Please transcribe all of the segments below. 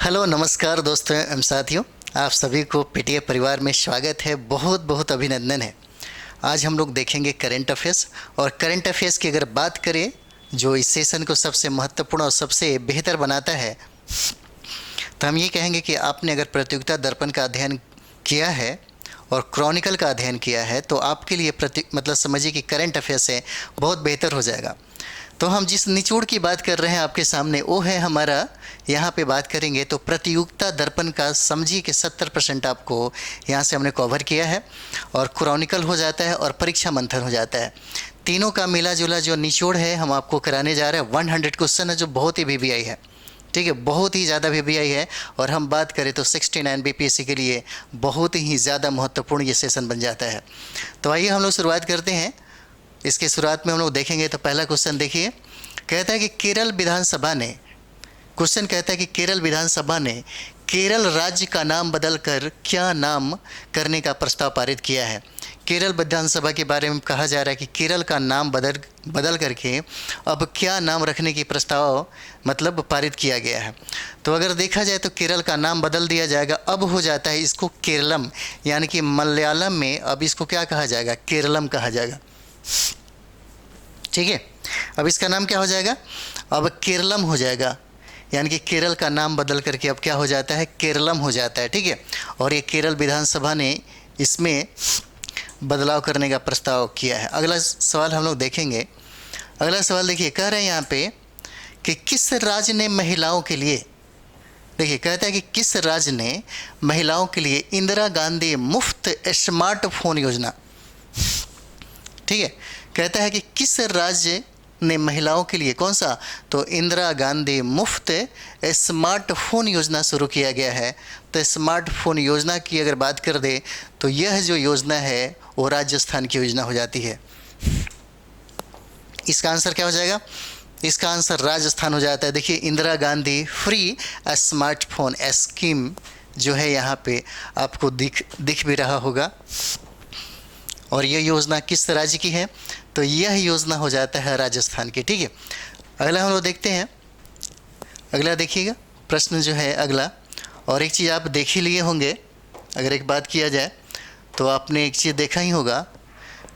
Hello नमस्कार दोस्तों एवं साथियों, आप सभी को पीटीए परिवार में स्वागत है। बहुत बहुत अभिनंदन है। आज हम लोग देखेंगे करंट अफेयर्स। और करंट अफेयर्स की अगर बात करें, जो इस सेशन को सबसे महत्वपूर्ण और सबसे बेहतर बनाता है, तो हम ये कहेंगे कि आपने अगर प्रतियोगिता दर्पण का अध्ययन किया है और क्रॉनिकल का अध्ययन किया है तो आपके लिए मतलब समझिए कि करंट अफेयर्स है बहुत बेहतर हो जाएगा। तो हम जिस निचोड़ की बात कर रहे हैं आपके सामने, वो है हमारा, यहाँ पे बात करेंगे तो प्रतियोगिता दर्पण का समझिए कि 70% आपको यहाँ से हमने कवर किया है, और क्रॉनिकल हो जाता है और परीक्षा मंथन हो जाता है। तीनों का मिला जुला जो निचोड़ है हम आपको कराने जा रहे हैं। 100 क्वेश्चन है जो बहुत ही वीवीआई है, ठीक है, बहुत ही ज़्यादा वीवीआई है। और हम बात करें तो 69 बीपीएससी के लिए बहुत ही ज़्यादा महत्वपूर्ण ये सेशन बन जाता है। तो आइए हम लोग शुरुआत करते हैं। इसके शुरुआत में हम लोग देखेंगे तो पहला क्वेश्चन देखिए, कहता है कि केरल विधानसभा ने, क्वेश्चन कहता है कि केरल विधानसभा ने केरल राज्य का नाम बदलकर क्या नाम करने का प्रस्ताव पारित किया है। केरल विधानसभा के बारे में कहा जा रहा है कि केरल का नाम बदल करके अब क्या नाम रखने की प्रस्ताव मतलब पारित किया गया है। तो अगर देखा जाए तो केरल का नाम बदल दिया जाएगा, अब हो जाता है इसको केरलम, यानी कि मलयालम में अब इसको क्या कहा जाएगा, केरलम कहा जाएगा। ठीक है, अब इसका नाम क्या हो जाएगा, अब केरलम हो जाएगा, यानी कि केरल का नाम बदल करके अब क्या हो जाता है, केरलम हो जाता है। ठीक है, और ये केरल विधानसभा ने इसमें बदलाव करने का प्रस्ताव किया है। अगला सवाल हम लोग देखेंगे। अगला सवाल देखिए, कह रहे हैं यहाँ पे कि किस राज्य ने महिलाओं के लिए, देखिए कहता है कि किस राज्य ने महिलाओं के लिए इंदिरा गांधी मुफ्त स्मार्टफोन योजना, ठीक है, कहता है कि किस राज्य ने महिलाओं के लिए, कौन सा, तो इंदिरा गांधी मुफ्त स्मार्टफोन योजना शुरू किया गया है। तो स्मार्टफोन योजना की अगर बात कर दे तो यह जो योजना है वो राजस्थान की योजना हो जाती है। इसका आंसर क्या हो जाएगा, इसका आंसर राजस्थान हो जाता है। देखिए Indira Gandhi free smartphone scheme जो है यहाँ पे आपको दिख भी रहा होगा, और यह योजना किस राज्य की है, तो यह योजना हो जाता है राजस्थान की। ठीक है, अगला हम लोग देखते हैं। अगला देखिएगा प्रश्न जो है अगला, और एक चीज़ आप देख ही लिए होंगे, अगर एक बात किया जाए तो आपने एक चीज़ देखा ही होगा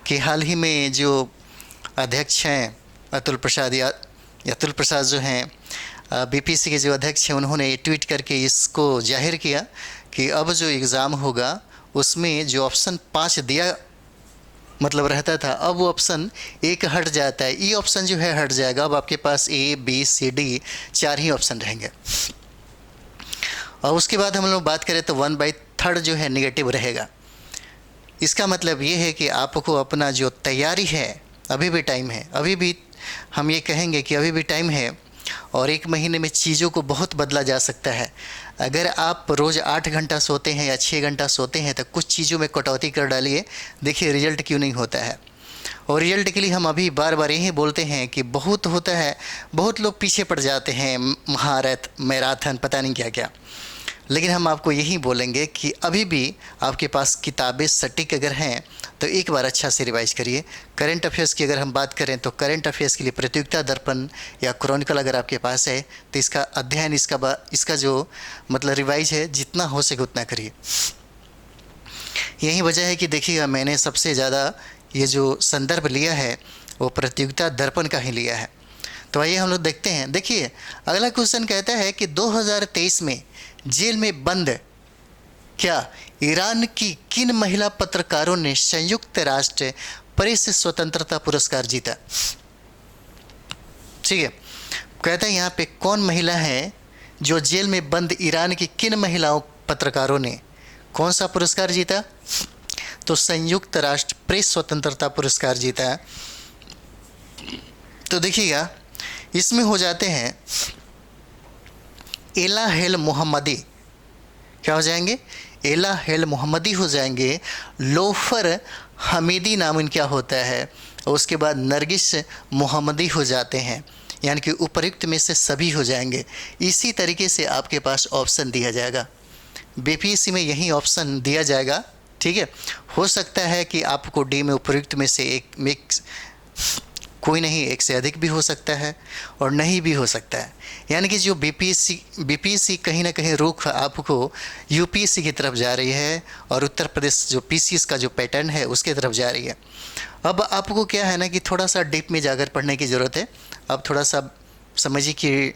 कि हाल ही में जो अध्यक्ष हैं अतुल प्रसाद जो हैं बीपीएससी के जो अध्यक्ष हैं, उन्होंने ट्वीट करके इसको जाहिर किया कि अब जो एग्ज़ाम होगा उसमें जो ऑप्शन 5 दिया मतलब रहता था, अब वो ऑप्शन 1 हट जाता है, ई ऑप्शन जो है हट जाएगा। अब आपके पास ए बी सी डी 4 ही ऑप्शन रहेंगे। और उसके बाद हम लोग बात करें तो 1/3 जो है नेगेटिव रहेगा। इसका मतलब ये है कि आपको अपना जो तैयारी है, अभी भी टाइम है, अभी भी हम ये कहेंगे कि अभी भी टाइम है, और 1 महीने में चीज़ों को बहुत बदला जा सकता है। अगर आप रोज़ 8 घंटा सोते हैं या 6 घंटा सोते हैं तो कुछ चीज़ों में कटौती कर डालिए, देखिए रिजल्ट क्यों नहीं होता है। और रिजल्ट के लिए हम अभी बार बार यही बोलते हैं कि बहुत होता है, बहुत लोग पीछे पड़ जाते हैं, मैराथन पता नहीं क्या क्या, लेकिन हम आपको यही बोलेंगे कि अभी भी आपके पास किताबें सटीक अगर हैं तो एक बार अच्छा से रिवाइज करिए। करंट अफेयर्स की अगर हम बात करें तो करंट अफेयर्स के लिए प्रतियोगिता दर्पण या क्रॉनिकल अगर आपके पास है तो इसका अध्ययन, इसका जो मतलब रिवाइज है जितना हो सके उतना करिए। यही वजह है कि देखिएगा मैंने सबसे ज़्यादा ये जो संदर्भ लिया है वो प्रतियोगिता दर्पण का ही लिया है। तो आइए हम लोग देखते हैं। देखिए अगला क्वेश्चन कहता है कि 2023 में जेल में बंद क्या ईरान की किन महिला पत्रकारों ने संयुक्त राष्ट्र प्रेस स्वतंत्रता पुरस्कार जीता। ठीक है, कहता है यहाँ पे कौन महिला है जो जेल में बंद ईरान की किन महिलाओं पत्रकारों ने कौन सा पुरस्कार जीता, तो संयुक्त राष्ट्र प्रेस स्वतंत्रता पुरस्कार जीता है। तो देखिएगा इसमें हो जाते हैं एला हेल मोहम्मदी, क्या हो जाएंगे, एला हेल मोहम्मदी हो जाएंगे। लोफर हमीदी नाम इनका होता है, और उसके बाद नरगिस मोहम्मदी हो जाते हैं, यानी कि उपर्युक्त में से सभी हो जाएंगे। इसी तरीके से आपके पास ऑप्शन दिया जाएगा, बीपीएससी में यही ऑप्शन दिया जाएगा। ठीक है, हो सकता है कि आपको डी में उपर्युक्त में से एक मिक्स कोई नहीं, एक से अधिक भी हो सकता है और नहीं भी हो सकता है। यानी कि जो बीपीएससी कहीं ना कहीं रुख आपको यूपीएससी की तरफ जा रही है और उत्तर प्रदेश जो पीसीएस का जो पैटर्न है उसके तरफ जा रही है। अब आपको क्या है ना कि थोड़ा सा डीप में जाकर पढ़ने की ज़रूरत है। अब थोड़ा सा समझिए कि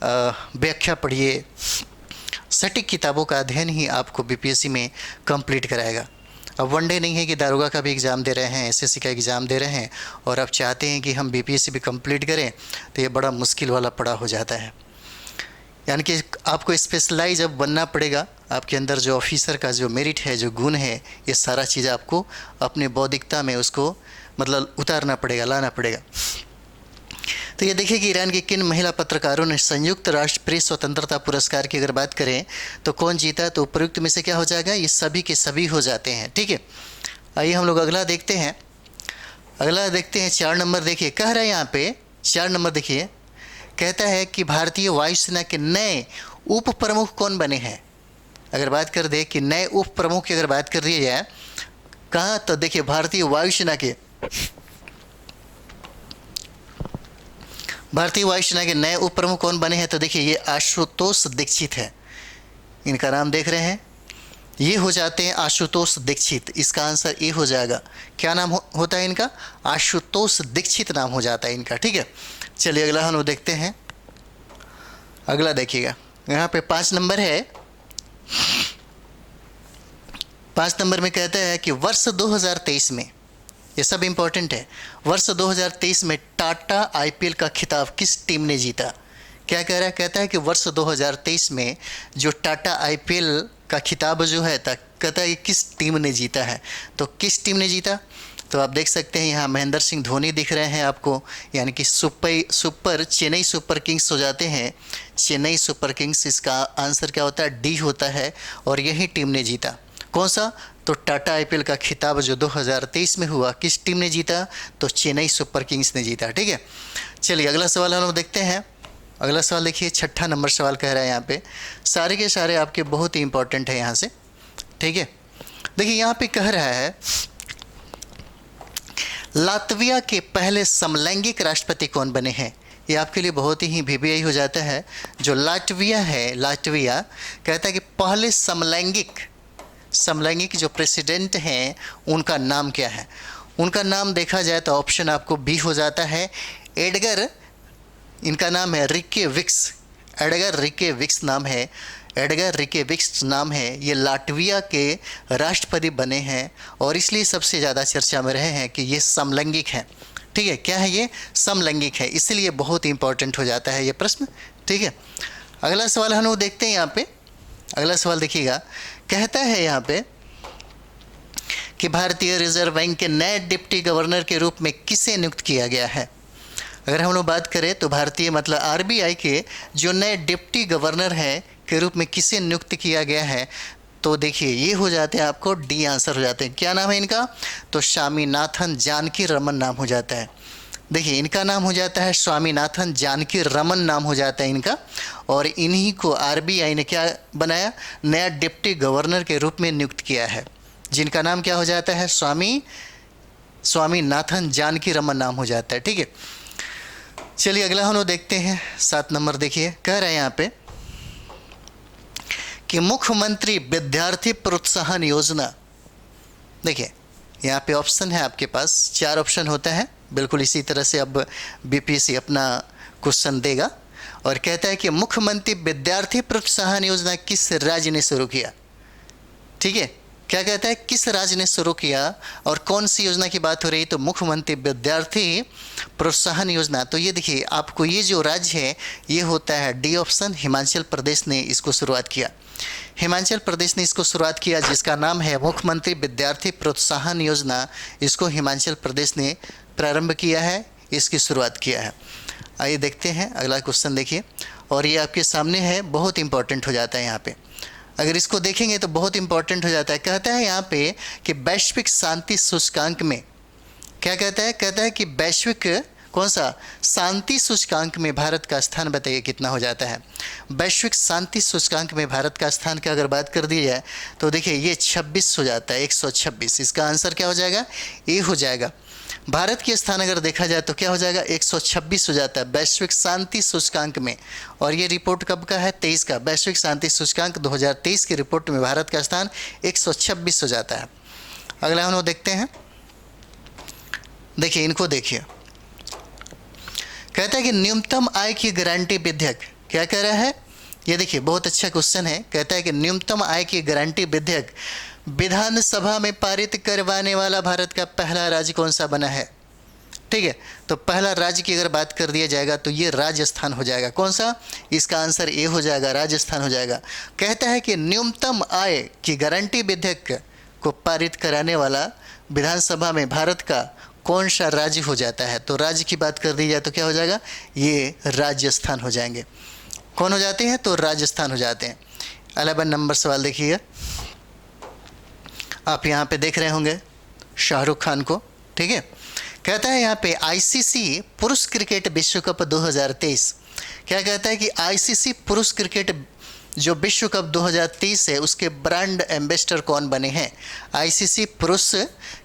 व्याख्या पढ़िए, सटीक किताबों का अध्ययन ही आपको बीपीएससी में कंप्लीट कराएगा। अब वनडे नहीं है कि दारोगा का भी एग्ज़ाम दे रहे हैं, एसएससी का एग्ज़ाम दे रहे हैं और आप चाहते हैं कि हम बीपीएससी भी कंप्लीट करें, तो ये बड़ा मुश्किल वाला पड़ा हो जाता है। यानी कि आपको स्पेशलाइज अब बनना पड़ेगा। आपके अंदर जो ऑफिसर का जो मेरिट है, जो गुण है, ये सारा चीज़ आपको अपने बौद्धिकता में उसको मतलब उतारना पड़ेगा, लाना पड़ेगा। तो ये देखिए कि ईरान के किन महिला पत्रकारों ने संयुक्त राष्ट्र प्रेस स्वतंत्रता पुरस्कार की अगर बात करें तो कौन जीता, तो उपयुक्त में से क्या हो जाएगा, ये सभी के सभी हो जाते हैं। ठीक है, आइए हम लोग अगला देखते हैं। अगला देखते हैं 4 नंबर। देखिए कह रहे हैं यहाँ पे 4 नंबर देखिए, कहता है कि भारतीय वायुसेना के नए उप प्रमुख कौन बने हैं। अगर बात कर दे कि नए उप प्रमुख की अगर बात कर दी जाए कहाँ, तो देखिए भारतीय वायुसेना के नए उप प्रमुख कौन बने हैं, तो देखिए ये आशुतोष दीक्षित है। इनका नाम देख रहे हैं, ये हो जाते हैं आशुतोष दीक्षित। इसका आंसर ए हो जाएगा। क्या नाम होता है इनका, आशुतोष दीक्षित नाम हो जाता है इनका। ठीक है, चलिए अगला हम लोग देखते हैं। अगला देखिएगा यहाँ पे 5 नंबर है। 5 नंबर में कहता है कि वर्ष 2023 में, ये सब इम्पोर्टेंट है, वर्ष 2023 में टाटा आईपीएल का खिताब किस टीम ने जीता। क्या कह रहा है, कहता है कि वर्ष 2023 में जो टाटा आईपीएल का खिताब जो है कहता है कि किस टीम ने जीता है। तो किस टीम ने जीता, तो आप देख सकते हैं यहाँ महेंद्र सिंह धोनी दिख रहे हैं आपको, यानी कि सुपर चेन्नई सुपर किंग्स हो जाते हैं, चेन्नई सुपर किंग्स। इसका आंसर क्या होता है, डी होता है, और यही टीम ने जीता। कौन सा, तो टाटा आईपीएल का खिताब जो 2023 में हुआ किस टीम ने जीता, तो चेन्नई सुपर किंग्स ने जीता। ठीक है, चलिए अगला सवाल हम लोग देखते हैं। अगला सवाल देखिए 6 नंबर सवाल कह रहा है यहाँ पे, सारे के सारे आपके बहुत ही इंपॉर्टेंट है यहाँ से। ठीक है, देखिए यहाँ पे कह रहा है लातविया के पहले समलैंगिक राष्ट्रपति कौन बने हैं। ये आपके लिए बहुत ही वीवीआई हो जाता है। जो लातविया है, लातविया कहता है कि पहले समलैंगिक जो प्रेसिडेंट हैं उनका नाम क्या है। उनका नाम देखा जाए तो ऑप्शन आपको बी हो जाता है, एडगर। इनका नाम है रिकेविक्स, एडगर रिकेविक्स नाम है, एडगर रिकेविक्स नाम है। ये लाटविया के राष्ट्रपति बने हैं और इसलिए सबसे ज़्यादा चर्चा में रहे हैं कि ये समलैंगिक हैं। ठीक है, क्या है, ये समलैंगिक है, इसलिए बहुत इंपॉर्टेंट हो जाता है ये प्रश्न। ठीक है, अगला सवाल हम लोग देखते हैं यहाँ पे। अगला सवाल देखिएगा, कहता है यहाँ पे कि भारतीय रिजर्व बैंक के नए डिप्टी गवर्नर के रूप में किसे नियुक्त किया गया है। अगर हम लोग बात करें तो भारतीय मतलब आरबीआई के जो नए डिप्टी गवर्नर हैं के रूप में किसे नियुक्त किया गया है, तो देखिए ये हो जाते हैं आपको डी आंसर हो जाते हैं। क्या नाम है इनका, तो स्वामीनाथन जानकी रमन नाम हो जाता है। देखिए इनका नाम हो जाता है स्वामीनाथन जानकी रमन नाम हो जाता है इनका, और इन्हीं को आरबीआई ने क्या बनाया, नया डिप्टी गवर्नर के रूप में नियुक्त किया है, जिनका नाम क्या हो जाता है, स्वामीनाथन जानकी रमन नाम हो जाता है। ठीक है, चलिए अगला हम लोग देखते हैं 7 नंबर। देखिए कह रहे हैं यहाँ पे कि मुख्यमंत्री विद्यार्थी प्रोत्साहन योजना। देखिए यहाँ पे ऑप्शन है आपके पास, 4 ऑप्शन होता है, बिल्कुल इसी तरह से अब बीपीएससी अपना क्वेश्चन देगा और कहता है कि मुख्यमंत्री विद्यार्थी प्रोत्साहन योजना किस राज्य ने शुरू किया। ठीक है, क्या कहता है, किस राज्य ने शुरू किया और कौन सी योजना की बात हो रही है, तो मुख्यमंत्री विद्यार्थी प्रोत्साहन योजना। तो ये देखिए आपको ये जो राज्य है ये होता है डी ऑप्शन, हिमाचल प्रदेश ने इसको शुरुआत किया। हिमाचल प्रदेश ने इसको शुरुआत किया, जिसका नाम है मुख्यमंत्री विद्यार्थी प्रोत्साहन योजना। इसको हिमाचल प्रदेश ने प्रारंभ किया है, इसकी शुरुआत किया है। आइए देखते हैं अगला क्वेश्चन देखिए, और ये आपके सामने है, बहुत इंपॉर्टेंट हो जाता है यहाँ पे। अगर इसको देखेंगे तो बहुत इंपॉर्टेंट हो जाता है। कहता है यहाँ पे कि वैश्विक शांति सूचकांक में, क्या कहता है, कहता है कि वैश्विक कौन सा शांति सूचकांक में भारत का स्थान बताइए कितना हो जाता है। वैश्विक शांति सूचकांक में भारत का स्थान की अगर बात कर दी जाए तो देखिए ये 26 हो जाता है, 126। इसका आंसर क्या हो जाएगा, ए हो जाएगा। भारत की स्थान अगर देखा जाए तो क्या हो जाएगा, 126 हो जाता है वैश्विक शांति सूचकांक में। और ये रिपोर्ट कब का है, 23 का। वैश्विक शांति सूचकांक 2023 की रिपोर्ट में भारत का स्थान 126 हो जाता है। अगला हम लोग देखते हैं, देखिए इनको देखिए, कहता है कि न्यूनतम आय की गारंटी विधेयक, क्या कह रहा है, ये देखिए बहुत अच्छा क्वेश्चन है। कहता है कि न्यूनतम आय की गारंटी विधेयक विधानसभा में पारित करवाने वाला भारत का पहला राज्य कौन सा बना है। ठीक है, तो पहला राज्य की अगर बात कर दिया जाएगा तो ये राजस्थान हो जाएगा। कौन सा, इसका आंसर ए हो जाएगा, राजस्थान हो जाएगा। कहता है कि न्यूनतम आय की गारंटी विधेयक को पारित कराने वाला विधानसभा में भारत का कौन सा राज्य हो जाता है। तो राज्य की बात कर दी जाए तो क्या हो जाएगा, ये राजस्थान हो जाएंगे। कौन हो जाते हैं, तो राजस्थान हो जाते हैं। 11 नंबर सवाल देखिएगा, आप यहाँ पे देख रहे होंगे शाहरुख खान को। ठीक है, कहता है यहाँ पे आईसीसी पुरुष क्रिकेट विश्व कप 2023, क्या कहता है कि आईसीसी पुरुष क्रिकेट जो विश्व कप 2023 है उसके ब्रांड एम्बेसडर कौन बने हैं। आईसीसी पुरुष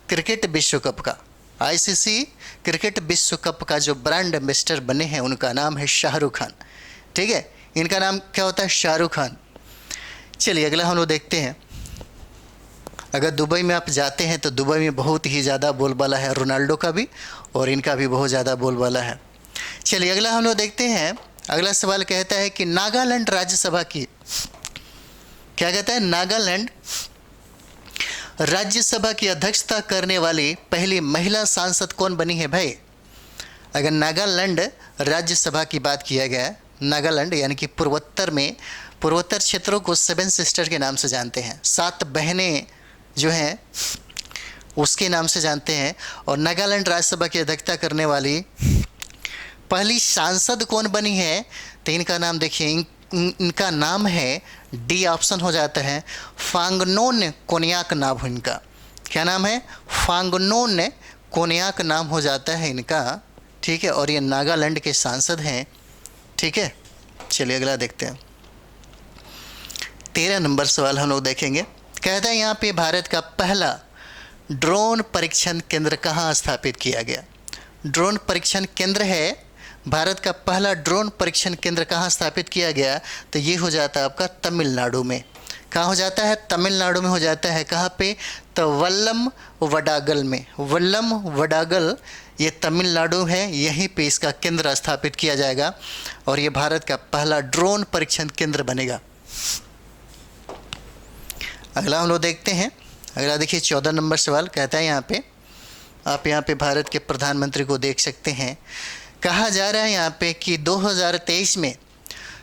क्रिकेट विश्व कप का, आईसीसी क्रिकेट विश्व कप का जो ब्रांड एम्बेसडर बने हैं उनका नाम है शाहरुख खान। ठीक है, इनका नाम क्या होता है, शाहरुख खान। चलिए अगला हम लोग देखते हैं, अगर दुबई में आप जाते हैं तो दुबई में बहुत ही ज़्यादा बोलबाला है, रोनाल्डो का भी और इनका भी बहुत ज़्यादा बोलबाला है। चलिए अगला हम लोग देखते हैं, अगला सवाल कहता है कि नागालैंड राज्यसभा की, क्या कहता है, नागालैंड राज्यसभा की अध्यक्षता करने वाली पहली महिला सांसद कौन बनी है भाई। अगर नागालैंड राज्यसभा की बात किया गया, नागालैंड यानी कि पूर्वोत्तर में, पूर्वोत्तर क्षेत्रों को 7 सिस्टर के नाम से जानते हैं, 7 बहनें जो हैं उसके नाम से जानते हैं। और नागालैंड राज्यसभा की अध्यक्षता करने वाली पहली सांसद कौन बनी है, तो इनका नाम देखिए, इनका नाम है, डी ऑप्शन हो जाता है, फांगनोन कोन्याक नाम हो इनका। क्या नाम है, फांगनोन कोन्याक नाम हो जाता है इनका। ठीक है, और ये नागालैंड के सांसद हैं। ठीक है, चलिए अगला देखते हैं, 13 नंबर सवाल हम लोग देखेंगे। कहता है यहाँ पे भारत का पहला ड्रोन परीक्षण केंद्र कहाँ स्थापित किया गया। ड्रोन परीक्षण केंद्र है, भारत का पहला ड्रोन परीक्षण केंद्र कहाँ स्थापित किया गया, तो ये हो जाता है आपका तमिलनाडु में। कहाँ हो जाता है, तमिलनाडु में हो जाता है। कहाँ पे, तो वल्लम वडागल में, वल्लम वडागल ये तमिलनाडु है, यहीं पे इसका केंद्र स्थापित किया जाएगा और ये भारत का पहला ड्रोन परीक्षण केंद्र बनेगा। अगला हम लोग देखते हैं, अगला देखिए 14 नंबर सवाल कहता है यहाँ पे, आप यहाँ पे भारत के प्रधानमंत्री को देख सकते हैं। कहा जा रहा है यहाँ पे कि 2023 में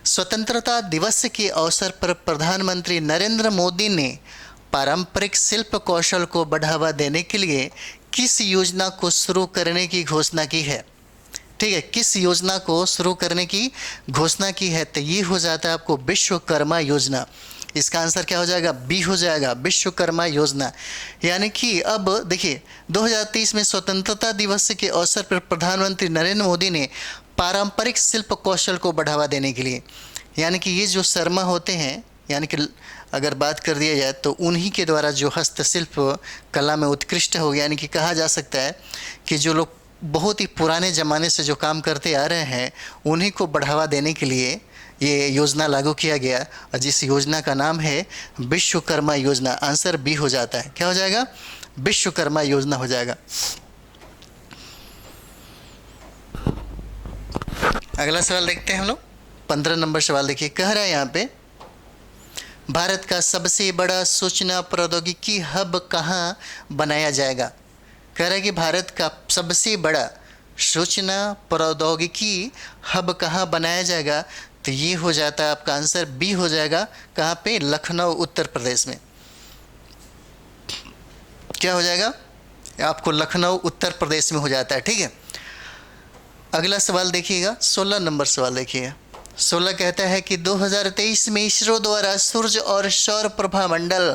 स्वतंत्रता दिवस के अवसर पर प्रधानमंत्री नरेंद्र मोदी ने पारंपरिक शिल्प कौशल को बढ़ावा देने के लिए किस योजना को शुरू करने की घोषणा की है। ठीक है, किस योजना को शुरू करने की घोषणा की है, तो ये हो जाता है आपको विश्वकर्मा योजना। इसका आंसर क्या हो जाएगा, बी हो जाएगा, विश्वकर्मा योजना। यानी कि अब देखिए 2023 में स्वतंत्रता दिवस के अवसर पर प्रधानमंत्री नरेंद्र मोदी ने पारंपरिक शिल्प कौशल को बढ़ावा देने के लिए, यानी कि ये जो शर्मा होते हैं, यानी कि अगर बात कर दिया जाए तो उन्हीं के द्वारा जो हस्तशिल्प कला में उत्कृष्ट हो, यानी कि कहा जा सकता है कि जो लोग बहुत ही पुराने ज़माने से जो काम करते आ रहे हैं उन्हीं को बढ़ावा देने के लिए ये योजना लागू किया गया और जिस योजना का नाम है विश्वकर्मा योजना। आंसर बी हो जाता है, क्या हो जाएगा, विश्वकर्मा योजना हो जाएगा। अगला सवाल देखते हैं हम लोग, 15 नंबर सवाल देखिए। कह रहा है यहाँ पे, भारत का सबसे बड़ा सूचना प्रौद्योगिकी हब कहाँ बनाया जाएगा। कह रहा है कि भारत का सबसे बड़ा सूचना प्रौद्योगिकी हब कहाँ बनाया जाएगा, तो ये हो जाता है आपका आंसर बी हो जाएगा। कहाँ पे, लखनऊ उत्तर प्रदेश में। क्या हो जाएगा, आपको लखनऊ उत्तर प्रदेश में हो जाता है। ठीक है, अगला सवाल देखिएगा, 16 नंबर सवाल देखिएगा। 16 कहता है कि 2023 में इसरो द्वारा सूर्य और सौर प्रभा मंडल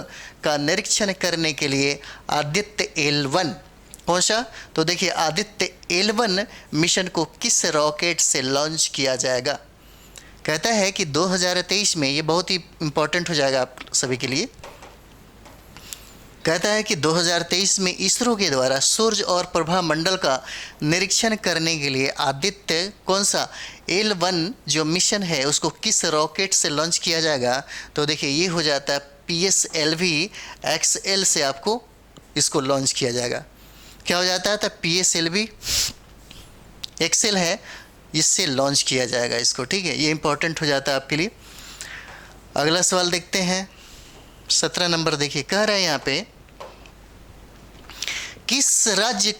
का निरीक्षण करने के लिए आदित्य L1 कौन सा, तो देखिए आदित्य L1 मिशन को किस रॉकेट से लॉन्च किया जाएगा। कहता है कि 2023 में, ये बहुत ही इम्पोर्टेंट हो जाएगा आप सभी के लिए। कहता है कि 2023 में इसरो के द्वारा सूर्य और प्रभा मंडल का निरीक्षण करने के लिए आदित्य कौन सा L1 जो मिशन है उसको किस रॉकेट से लॉन्च किया जाएगा। तो देखिए ये हो जाता है PSLV XL से आपको इसको लॉन्च किया जाएगा। क्या हो जाता है, तो PSLV XL है, इससे लॉन्च किया जाएगा इसको। ठीक है, ये इंपॉर्टेंट हो जाता है आपके लिए। अगला सवाल देखते हैं 17 नंबर। देखिए कह रहा है यहाँ पे किस राज्य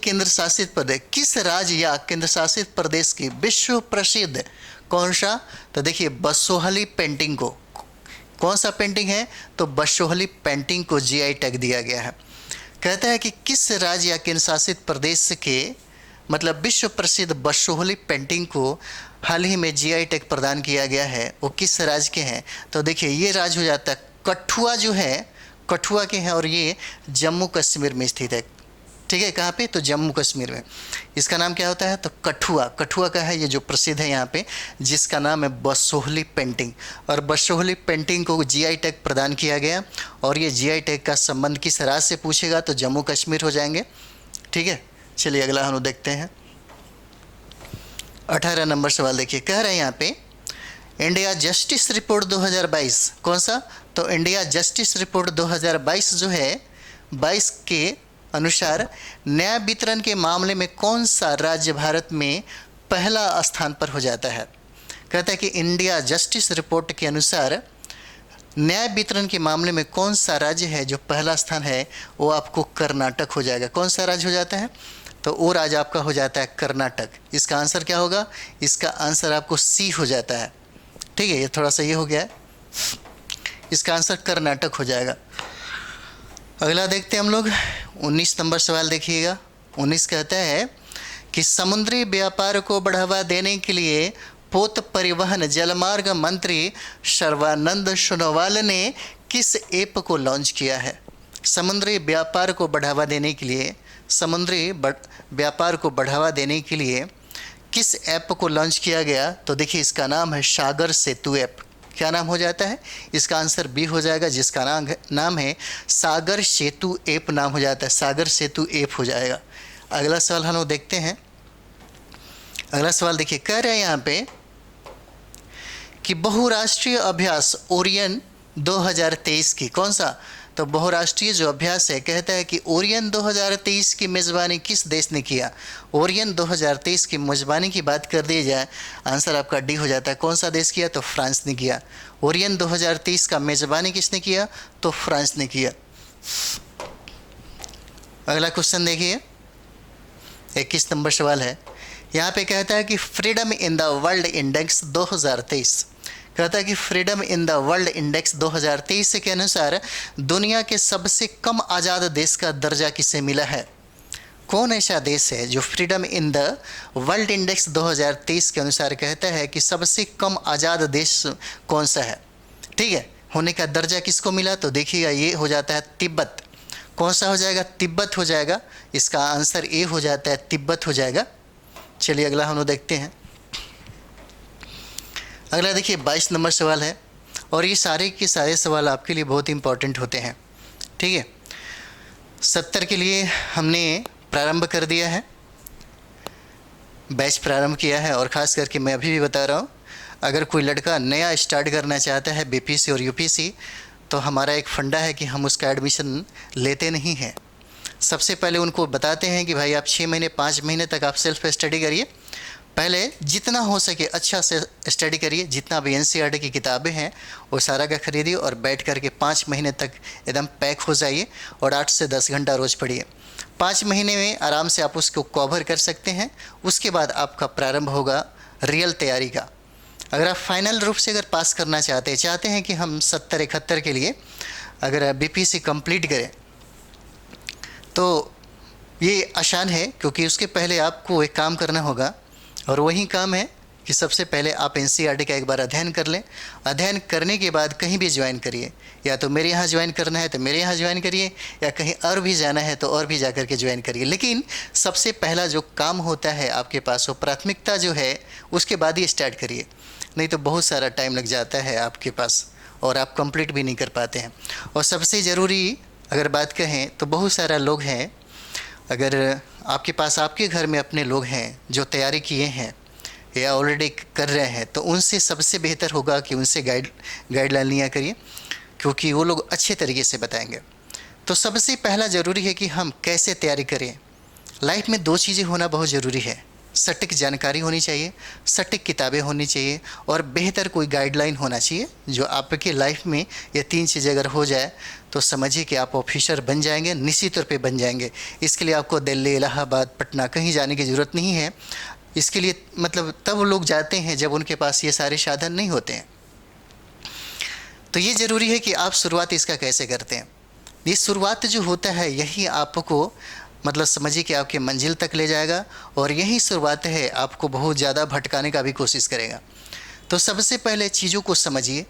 या केंद्र शासित प्रदेश की विश्व प्रसिद्ध कौन सा, तो देखिए बसोहली पेंटिंग को, कौन सा पेंटिंग है, तो बसोहली पेंटिंग को GI टैग दिया गया है। कहता है कि किस राज्य या केंद्र शासित प्रदेश के मतलब विश्व प्रसिद्ध बसोहली पेंटिंग को हाल ही में GI टैग प्रदान किया गया है, वो किस राज्य के हैं। तो देखिए ये राज्य हो जाता है कठुआ, जो है कठुआ के हैं और ये जम्मू कश्मीर में स्थित है। ठीक है, कहाँ पे, तो जम्मू कश्मीर में। इसका नाम क्या होता है, तो कठुआ। कठुआ का है ये जो प्रसिद्ध है यहाँ पे, जिसका नाम है बसोहली पेंटिंग। और बसोहली पेंटिंग को GI टैग प्रदान किया गया और ये GI टैग का संबंध किस राज्य से पूछेगा तो जम्मू कश्मीर हो जाएंगे। ठीक है, चलिए अगला हम देखते हैं 18 नंबर सवाल। देखिए कह रहे हैं यहाँ पे इंडिया जस्टिस रिपोर्ट 2022 कौन सा, तो इंडिया जस्टिस रिपोर्ट 2022 जो है 22 के अनुसार न्याय वितरण के मामले में कौन सा राज्य भारत में पहला स्थान पर हो जाता है। कहता है कि इंडिया जस्टिस रिपोर्ट के अनुसार न्याय वितरण के मामले में कौन सा राज्य है जो पहला स्थान है, वो आपको कर्नाटक हो जाएगा। कौन सा राज्य हो जाता है, तो वो राज्य आपका हो जाता है कर्नाटक। इसका आंसर क्या होगा, इसका आंसर आपको C हो जाता है। ठीक है, ये थोड़ा सा ये हो गया है, इसका आंसर कर्नाटक हो जाएगा। अगला देखते हैं हम लोग 19 नंबर सवाल। देखिएगा 19 कहता है कि समुद्री व्यापार को बढ़ावा देने के लिए पोत परिवहन जलमार्ग मंत्री सर्बानंद सोनोवाल ने किस ऐप को लॉन्च किया है। समुद्री व्यापार को बढ़ावा देने के लिए, समुद्री व्यापार को बढ़ावा देने के लिए किस ऐप को लॉन्च किया गया, तो देखिए इसका नाम है सागर सेतु ऐप। क्या नाम हो जाता है, इसका आंसर B हो जाएगा, जिसका नाम है सागर सेतु ऐप नाम हो जाता है, सागर सेतु ऐप हो जाएगा। अगला सवाल हम लोग देखते हैं। अगला सवाल देखिए कह रहे हैं यहाँ पे कि बहुराष्ट्रीय अभ्यास ओरियन 2023 की कौन सा, तो बहुराष्ट्रीय जो अभ्यास है कहता है कि ओरियन 2023 की मेज़बानी किस देश ने किया। ओरियन 2023 की मेज़बानी की बात कर दी जाए, आंसर आपका D हो जाता है। कौन सा देश किया, तो फ्रांस ने किया। ओरियन 2023 का मेज़बानी किसने किया, तो फ्रांस ने किया। अगला क्वेश्चन देखिए 21 नंबर सवाल है। यहाँ पे कहता है कि freedom in the world index 2023, कहता है कि freedom in the world index 2023 के अनुसार दुनिया के सबसे कम आज़ाद देश का दर्जा किसे मिला है। कौन ऐसा देश है जो freedom in the world index 2023 के अनुसार कहता है कि सबसे कम आज़ाद देश कौन सा है। ठीक है, होने का दर्जा किसको मिला, तो देखिएगा ये हो जाता है तिब्बत। कौन सा हो जाएगा, तिब्बत हो जाएगा। इसका आंसर A हो जाता है, तिब्बत हो जाएगा। चलिए अगला हम लोग देखते हैं। अगला देखिए 22 नंबर सवाल है और ये सारे के सारे सवाल आपके लिए बहुत इंपॉर्टेंट होते हैं। ठीक है, 70 के लिए हमने प्रारंभ कर दिया है, बैच प्रारंभ किया है और ख़ास करके मैं अभी भी बता रहा हूँ, अगर कोई लड़का नया स्टार्ट करना चाहता है BPC और UPC तो हमारा एक फंडा है कि हम उसका एडमिशन लेते नहीं हैं। सबसे पहले उनको बताते हैं कि भाई आप 6 महीने 5 महीने तक आप सेल्फ स्टडी करिए, पहले जितना हो सके अच्छा से स्टडी करिए, जितना भी NCERT की किताबें हैं वो सारा का खरीदिए और बैठ करके 5 महीने तक एकदम पैक हो जाइए और 8 से 10 घंटा रोज़ पढ़िए। 5 महीने में आराम से आप उसको कवर कर सकते हैं। उसके बाद आपका प्रारंभ होगा रियल तैयारी का। अगर आप फाइनल रूप से अगर पास करना चाहते हैं कि हम 70-71 के लिए अगर BPC कंप्लीट करें तो ये आसान है, क्योंकि उसके पहले आपको एक काम करना होगा और वही काम है कि सबसे पहले आप NCERT का एक बार अध्ययन कर लें। अध्ययन करने के बाद कहीं भी ज्वाइन करिए, या तो मेरे यहाँ ज्वाइन करना है तो मेरे यहाँ ज्वाइन करिए, या कहीं और भी जाना है तो और भी जा कर के ज्वाइन करिए। लेकिन सबसे पहला जो काम होता है आपके पास वो प्राथमिकता जो है उसके बाद ही स्टार्ट करिए, नहीं तो बहुत सारा टाइम लग जाता है आपके पास और आप कंप्लीट भी नहीं कर पाते हैं। और सबसे ज़रूरी अगर बात कहें तो बहुत सारा लोग हैं, अगर आपके पास आपके घर में अपने लोग हैं जो तैयारी किए हैं या ऑलरेडी कर रहे हैं, तो उनसे सबसे बेहतर होगा कि उनसे गाइडलाइन लिया करिए, क्योंकि वो लोग अच्छे तरीके से बताएंगे। तो सबसे पहला ज़रूरी है कि हम कैसे तैयारी करें। लाइफ में 2 चीज़ें होना बहुत ज़रूरी है, सटीक जानकारी होनी चाहिए, सटीक किताबें होनी चाहिए और बेहतर कोई गाइडलाइन होना चाहिए। जो आपके लाइफ में ये 3 चीज़ें अगर हो जाए तो समझिए कि आप ऑफिसर बन जाएंगे, निश्चित तौर पे बन जाएंगे। इसके लिए आपको दिल्ली, इलाहाबाद, पटना कहीं जाने की ज़रूरत नहीं है। इसके लिए मतलब तब लोग जाते हैं जब उनके पास ये सारे साधन नहीं होते हैं। तो ये ज़रूरी है कि आप शुरुआत इसका कैसे करते हैं। ये शुरुआत जो होता है यही आपको मतलब समझिए कि आपके मंजिल तक ले जाएगा, और यही शुरुआत है आपको बहुत ज़्यादा भटकाने का भी कोशिश करेगा। तो सबसे पहले चीज़ों को समझिए,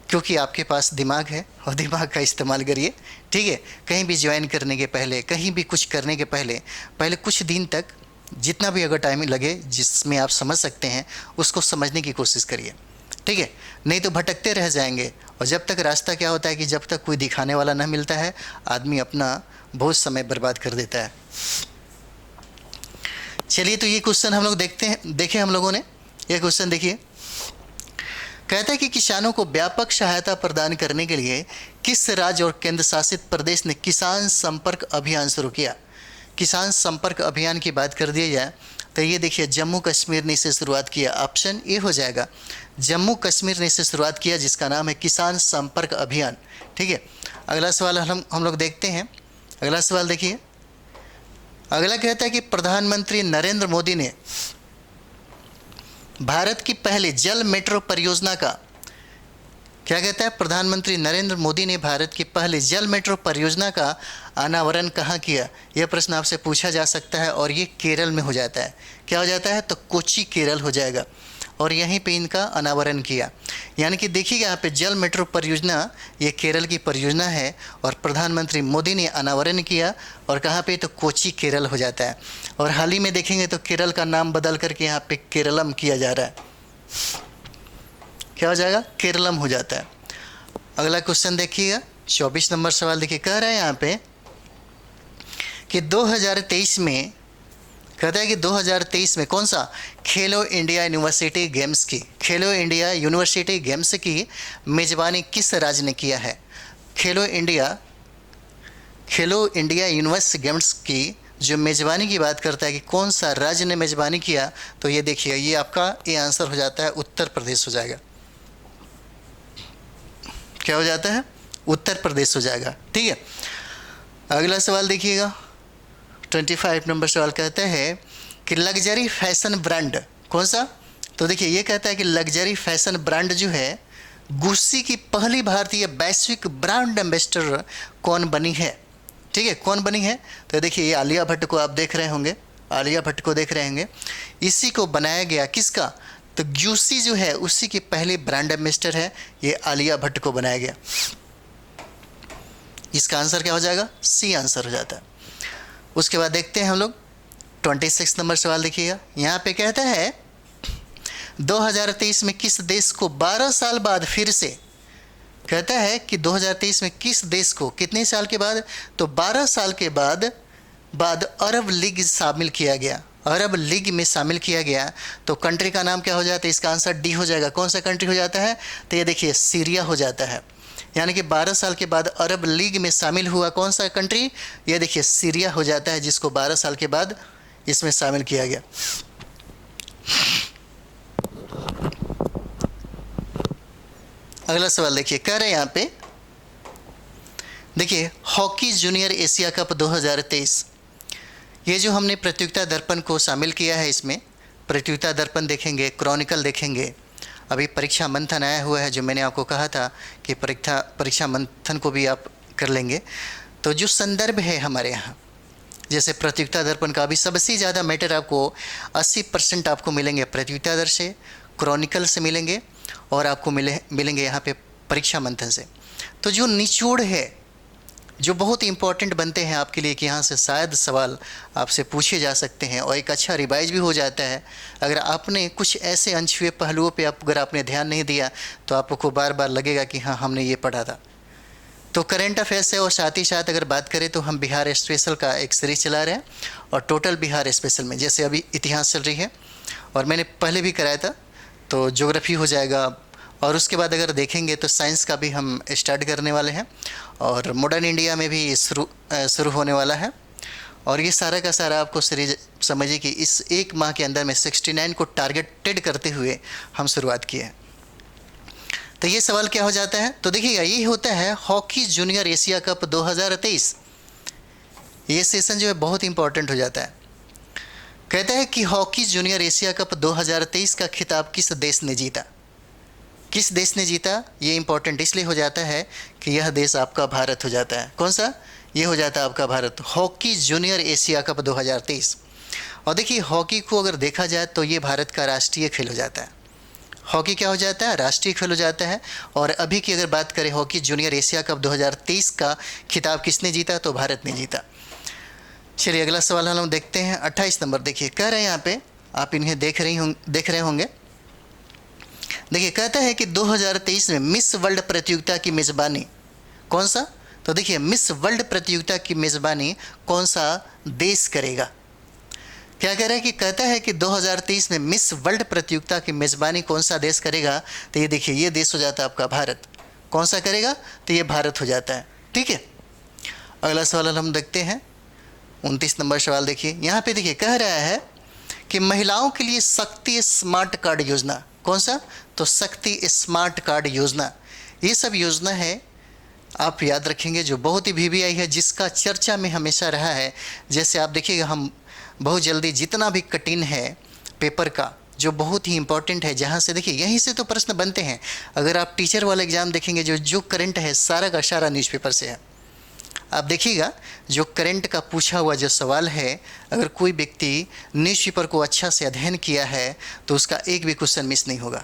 क्योंकि आपके पास दिमाग है और दिमाग का इस्तेमाल करिए, ठीक है। कहीं भी ज्वाइन करने के पहले, कहीं भी कुछ करने के पहले कुछ दिन तक जितना भी अगर टाइम लगे जिसमें आप समझ सकते हैं उसको समझने की कोशिश करिए, ठीक है। नहीं तो भटकते रह जाएंगे, और जब तक रास्ता क्या होता है कि जब तक कोई दिखाने वाला ना मिलता है आदमी अपना बहुत समय बर्बाद कर देता है। चलिए, तो ये क्वेश्चन हम लोग देखे हम लोगों ने। ये क्वेश्चन देखिए, कहता है कि किसानों को व्यापक सहायता प्रदान करने के लिए किस राज्य और केंद्र शासित प्रदेश ने किसान संपर्क अभियान शुरू किया। किसान संपर्क अभियान की बात कर दी जाए तो ये देखिए, जम्मू कश्मीर ने इसे शुरुआत किया। ऑप्शन ए हो जाएगा, जम्मू कश्मीर ने इसे शुरुआत किया जिसका नाम है किसान संपर्क अभियान, ठीक है। अगला सवाल हम लोग देखते हैं। अगला सवाल देखिए, अगला कहता है कि प्रधानमंत्री नरेंद्र मोदी ने भारत की पहले जल मेट्रो परियोजना का, क्या कहता है, प्रधानमंत्री नरेंद्र मोदी ने भारत की पहले जल मेट्रो परियोजना का अनावरण कहाँ किया। यह प्रश्न आपसे पूछा जा सकता है, और ये केरल में हो जाता है। क्या हो जाता है, तो कोच्चि केरल हो जाएगा, और यहीं पे इनका अनावरण किया। यानी कि देखिएगा यहाँ पे जल मेट्रो परियोजना ये केरल की परियोजना है, और प्रधानमंत्री मोदी ने अनावरण किया, और कहाँ पे, तो कोच्चि केरल हो जाता है। और हाल ही में देखेंगे तो केरल का नाम बदल करके यहाँ पे केरलम किया जा रहा है। क्या हो जाएगा, केरलम हो जाता है। अगला क्वेश्चन देखिएगा, 24 नंबर सवाल देखिए, कह रहा है यहाँ पे कि 2023 में, कहता है कि 2023 में कौन सा, खेलो इंडिया यूनिवर्सिटी गेम्स की, खेलो इंडिया यूनिवर्सिटी गेम्स की मेज़बानी किस राज्य ने किया है। खेलो इंडिया यूनिवर्सिटी गेम्स की जो मेज़बानी की बात करता है कि कौन सा राज्य ने मेज़बानी किया, तो ये देखिए, ये आपका ये आंसर हो जाता है, उत्तर प्रदेश हो जाएगा। क्या हो जाता है, उत्तर प्रदेश हो जाएगा, ठीक है। अगला सवाल देखिएगा, 25 नंबर सवाल कहता है कि लग्जरी फैशन ब्रांड कौन सा। तो देखिए, ये कहता है कि लग्जरी फैशन ब्रांड जो है गुस्सी की पहली भारतीय वैश्विक ब्रांड एम्बेसडर कौन बनी है, ठीक है, कौन बनी है। तो देखिए, ये आलिया भट्ट को आप देख रहे होंगे, आलिया भट्ट को देख रहे होंगे। इसी को बनाया गया, किसका, तो गुस्सी जो है उसी की पहली ब्रांड एम्बेसडर है, ये आलिया भट्ट को बनाया गया। इसका आंसर क्या हो जाएगा, सी आंसर हो जाता है। उसके बाद देखते हैं हम लोग 26 नंबर सवाल देखिएगा। यहाँ पे कहता है 2023 में किस देश को 12 साल बाद फिर से, कहता है कि 2023 में किस देश को कितने साल के बाद, तो 12 साल के बाद अरब लीग शामिल किया गया, अरब लीग में शामिल किया गया। तो कंट्री का नाम क्या हो जाता है, इसका आंसर डी हो जाएगा। कौन सा कंट्री हो जाता है, तो ये देखिए, सीरिया हो जाता है। यानी कि 12 साल के बाद अरब लीग में शामिल हुआ कौन सा कंट्री, ये देखिए, सीरिया हो जाता है, जिसको 12 साल के बाद इसमें शामिल किया गया। अगला सवाल देखिए, कह रहे हैं यहाँ पे, देखिए, हॉकी जूनियर एशिया कप 2023, ये जो हमने प्रतियोगिता दर्पण को शामिल किया है, इसमें प्रतियोगिता दर्पण देखेंगे, क्रॉनिकल देखेंगे। अभी परीक्षा मंथन आया हुआ है, जो मैंने आपको कहा था कि परीक्षा मंथन को भी आप कर लेंगे। तो जो संदर्भ है हमारे यहाँ, जैसे प्रतियोगिता दर्पण का अभी सबसे ज़्यादा मैटर आपको 80% आपको मिलेंगे प्रतियोगिता दर से, क्रॉनिकल से मिलेंगे, और आपको मिलेंगे यहाँ पे परीक्षा मंथन से। तो जो निचोड़ है, जो बहुत इंपॉर्टेंट बनते हैं आपके लिए कि यहाँ से शायद सवाल आपसे पूछे जा सकते हैं, और एक अच्छा रिवाइज भी हो जाता है। अगर आपने कुछ ऐसे अनछुए पहलुओं पे अगर आपने ध्यान नहीं दिया तो आपको बार बार लगेगा कि हाँ, हमने ये पढ़ा था। तो करंट अफेयर्स है और साथ ही साथ अगर बात करें तो हम बिहार स्पेशल का एक सीरीज चला रहे हैं और टोटल बिहार स्पेशल में जैसे अभी इतिहास चल रही है और मैंने पहले भी कराया था तो ज्योग्राफी हो जाएगा और उसके बाद अगर देखेंगे तो साइंस का भी हम स्टार्ट करने वाले हैं और मॉडर्न इंडिया में भी शुरू होने वाला है। और ये सारा का सारा आपको सीरीज समझिए कि इस एक माह के अंदर में 69 को टारगेटेड करते हुए हम शुरुआत किए हैं। तो ये सवाल क्या हो जाता है, तो देखिएगा ये होता है हॉकी जूनियर एशिया कप 2023। ये सेशन जो है बहुत इंपॉर्टेंट हो जाता है। कहता है कि हॉकी जूनियर एशिया कप 2023 का खिताब किस देश ने जीता। किस देश ने जीता ये इंपॉर्टेंट इसलिए हो जाता है कि यह देश आपका भारत हो जाता है। कौन सा? ये हो जाता है आपका Bharat. Hockey junior Asia cup 2023। और देखिए हॉकी को अगर देखा जाए तो ये भारत का राष्ट्रीय खेल हो जाता है। हॉकी क्या हो जाता है? राष्ट्रीय खेल हो जाता है। और अभी की अगर बात करें हॉकी जूनियर एशिया कप 2023 का खिताब किसने जीता, तो भारत ने जीता। चलिए अगला सवाल हम देखते हैं। 28 नंबर देखिए, कह रहे हैं यहाँ पे, आप इन्हें देख रहे होंगे। देखिए कहता है कि 2023 में मिस वर्ल्ड प्रतियोगिता की मेज़बानी कौन सा, तो देखिए मिस वर्ल्ड प्रतियोगिता की मेज़बानी कौन सा देश करेगा। क्या कह रहा है कि कहता है कि 2023 में मिस वर्ल्ड प्रतियोगिता की मेज़बानी कौन सा देश करेगा, तो ये देखिए ये देश हो जाता है आपका भारत। कौन सा करेगा, तो ये भारत हो जाता है। ठीक है, अगला सवाल हम देखते हैं। 29 नंबर सवाल देखिए, यहाँ पे देखिए कह रहा है कि महिलाओं के लिए शक्ति स्मार्ट कार्ड योजना। कौन सा, तो शक्ति स्मार्ट कार्ड योजना। ये सब योजना है आप याद रखेंगे जो बहुत ही वीवीआई है, जिसका चर्चा में हमेशा रहा है। जैसे आप देखिएगा हम बहुत जल्दी जितना भी कठिन है पेपर का जो बहुत ही इंपॉर्टेंट है, जहाँ से देखिए यहीं से तो प्रश्न बनते हैं। अगर आप टीचर वाला एग्ज़ाम देखेंगे जो करंट है सारा का सारा न्यूज़पेपर से है। आप देखिएगा जो करंट का पूछा हुआ जो सवाल है, अगर कोई व्यक्ति न्यूज़पेपर को अच्छा से अध्ययन किया है तो उसका एक भी क्वेश्चन मिस नहीं होगा।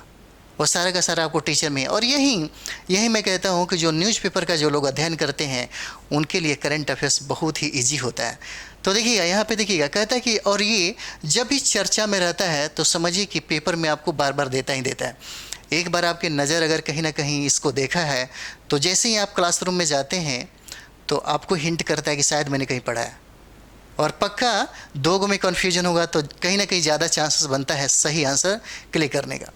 वो सारा का सारा आपको टीचर में। और यही मैं कहता हूँ कि जो न्यूज़पेपर का जो लोग अध्ययन करते हैं उनके लिए करंट अफेयर्स बहुत ही ईजी होता है। तो देखिएगा यहाँ पे देखिएगा कहता है कि और ये जब भी चर्चा में रहता है तो समझिए कि पेपर में आपको बार बार देता ही देता है। एक बार आपकी नज़र अगर कहीं ना कहीं इसको देखा है तो जैसे ही आप क्लासरूम में जाते हैं तो आपको हिंट करता है कि शायद मैंने कहीं पढ़ा है। और पक्का दो गो में कन्फ्यूजन होगा तो कहीं ना कहीं ज़्यादा चांसेस बनता है सही आंसर क्लिक करने का।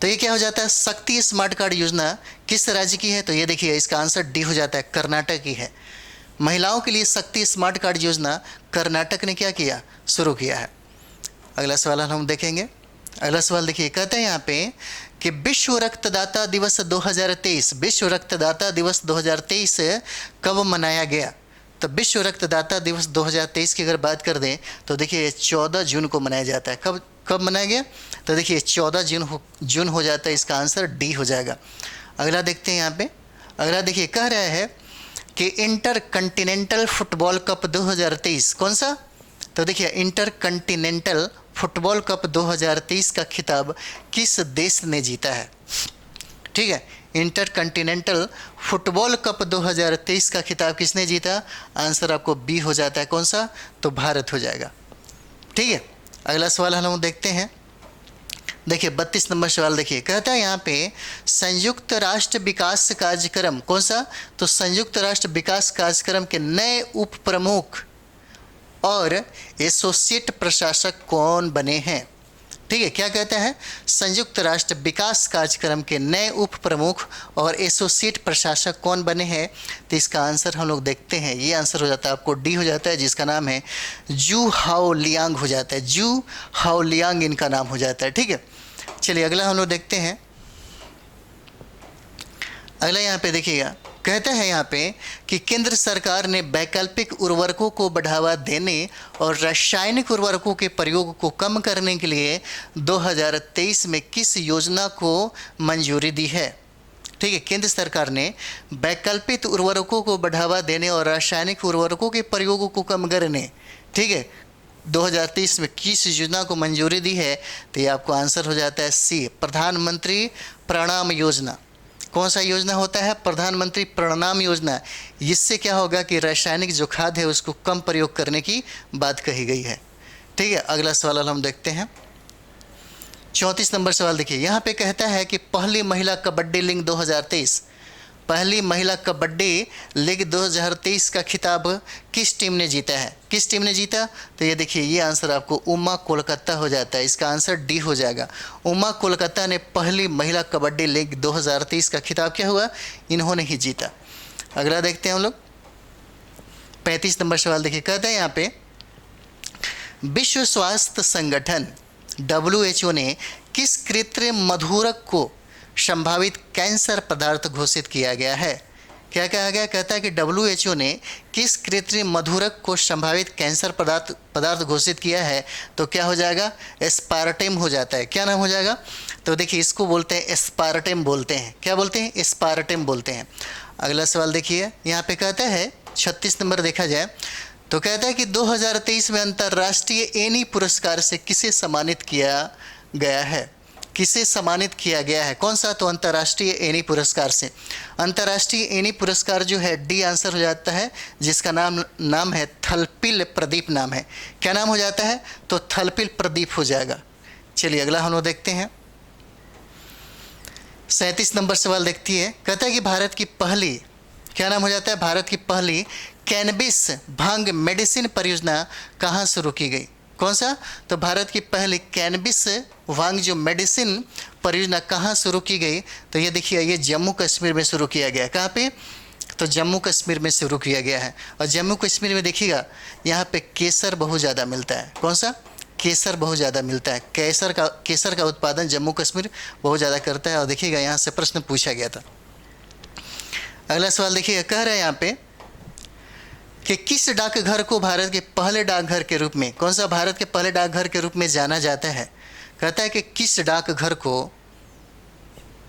तो ये क्या हो जाता है, शक्ति स्मार्ट कार्ड योजना किस राज्य की है, तो ये देखिए इसका आंसर डी हो जाता है, कर्नाटक की है। महिलाओं के लिए शक्ति स्मार्ट कार्ड योजना कर्नाटक ने क्या किया, शुरू किया है। अगला सवाल हम देखेंगे। अगला सवाल देखिए कहते हैं यहाँ पे कि विश्व रक्तदाता दिवस 2023, विश्व रक्तदाता दिवस 2023 कब मनाया गया। तो विश्व रक्तदाता दिवस 2023 की अगर बात कर दें तो देखिए 14 जून को मनाया जाता है। कब मनाया गया, तो देखिए 14 जून हो जाता है। इसका आंसर डी हो जाएगा। अगला देखते हैं यहाँ पे। अगला देखिए कह रहा है कि इंटर कंटिनेंटल फुटबॉल कप 2023 कौन सा, तो देखिए इंटर कंटिनेंटल फुटबॉल कप 2023 का खिताब किस देश ने जीता है। ठीक है, इंटर कंटिनेंटल फुटबॉल कप 2023 का खिताब किसने जीता, आंसर आपको बी हो जाता है। कौन सा, तो भारत हो जाएगा। ठीक है, अगला सवाल हम देखते हैं। देखिए 32 नंबर सवाल देखिए कहता है यहाँ पे संयुक्त राष्ट्र विकास कार्यक्रम कौन सा, तो संयुक्त राष्ट्र विकास कार्यक्रम के नए उप प्रमुख और एसोसिएट प्रशासक कौन बने हैं। ठीक है, क्या कहता है, संयुक्त राष्ट्र विकास कार्यक्रम के नए उप प्रमुख और एसोसिएट प्रशासक कौन बने हैं, तो इसका आंसर हम लोग देखते हैं। ये आंसर हो जाता है आपको डी हो जाता है, जिसका नाम है जू हाओ लियांग हो जाता है। जू हाओ लियांग इनका नाम हो जाता है। ठीक है, चलिए अगला हम लोग देखते हैं। अगला यहाँ पे देखिएगा कहता है यहाँ पे कि केंद्र सरकार ने वैकल्पिक उर्वरकों को बढ़ावा देने और रासायनिक उर्वरकों के प्रयोग को कम करने के लिए 2023 में किस योजना को मंजूरी दी है। ठीक है, केंद्र सरकार ने वैकल्पिक उर्वरकों को बढ़ावा देने और रासायनिक उर्वरकों के प्रयोग को कम करने, ठीक है, 2023 में किस योजना को मंजूरी दी है, तो ये आपको आंसर हो जाता है सी, प्रधानमंत्री प्रणाम योजना। कौन सा योजना होता है, प्रधानमंत्री प्रणाम योजना। इससे क्या होगा कि रासायनिक जो खाद है उसको कम प्रयोग करने की बात कही गई है। ठीक है, अगला सवाल हम देखते हैं। 34 नंबर सवाल देखिए यहाँ पे कहता है कि पहली महिला कबड्डी लीग 2023, पहली महिला कबड्डी लीग 2023 का खिताब किस टीम ने जीता है? किस टीम ने जीता? तो ये देखिए, ये आंसर आपको उमा कोलकाता हो जाता है। इसका आंसर डी हो जाएगा। उमा कोलकाता ने पहली महिला कबड्डी लीग 2023 का खिताब क्या हुआ? इन्होंने ही जीता। अगला देखते हैं हम लोग। 35 नंबर सवाल देखिए, कहते हैं यहाँ पे विश्व स्वास्थ्य संगठन WHO ने किस कृत्रिम मधुरक को संभावित कैंसर पदार्थ घोषित किया गया है? क्या कहा गया? कहता है कि WHO ने किस कृत्रिम मधुरक को संभावित कैंसर पदार्थ घोषित किया है? तो क्या हो जाएगा? एस्पार्टेम हो जाता है। क्या नाम हो जाएगा? तो देखिए, इसको बोलते हैं एस्पार्टेम बोलते हैं। क्या बोलते हैं? एस्पार्टेम बोलते हैं। अगला सवाल देखिए, यहाँ पे कहता है 36 नंबर देखा जाए तो कहता है कि 2023 में अंतर्राष्ट्रीय एनी पुरस्कार से किसे सम्मानित किया गया है? किसे सम्मानित किया गया है? कौन सा? तो अंतर्राष्ट्रीय एनी पुरस्कार से। अंतर्राष्ट्रीय एनी पुरस्कार जो है डी आंसर हो जाता है, जिसका नाम है थलपिल प्रदीप नाम है। क्या नाम हो जाता है? तो थलपिल प्रदीप हो जाएगा। चलिए अगला हम लोग देखते हैं। 37 नंबर सवाल देखती है, कहता है कि भारत की पहली, क्या नाम हो जाता है? भारत की पहली कैनबिस भांग मेडिसिन परियोजना कहाँ शुरू की गई? कौन सा? तो भारत की पहली कैनबिस भांग जो मेडिसिन परियोजना कहाँ शुरू की गई? तो ये देखिए, ये जम्मू कश्मीर में शुरू किया गया। कहाँ पे? तो जम्मू कश्मीर में शुरू किया गया है। और जम्मू कश्मीर में देखिएगा, यहाँ पे केसर बहुत ज़्यादा मिलता है। कौन सा? केसर बहुत ज़्यादा मिलता है। केसर का उत्पादन जम्मू कश्मीर बहुत ज़्यादा करता है। और देखिएगा, यहाँ से प्रश्न पूछा गया था। अगला सवाल देखिएगा, कह रहे हैं यहाँ पे कि किस डाकघर को भारत के पहले डाकघर के रूप में, कौन सा भारत के पहले डाकघर के रूप में जाना जाता है? कहता है कि किस डाकघर को,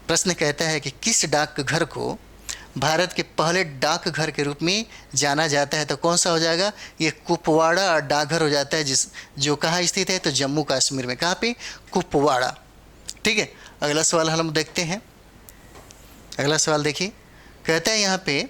प्रश्न कहता है कि किस डाकघर को भारत के पहले डाकघर के रूप में जाना जाता है? तो कौन सा हो जाएगा? ये कुपवाड़ा डाकघर हो जाता है, जो कहाँ स्थित है? तो जम्मू कश्मीर में। कहाँ पे? कुपवाड़ा। ठीक है, अगला सवाल हम देखते हैं। अगला सवाल देखिए, कहता है यहाँ पे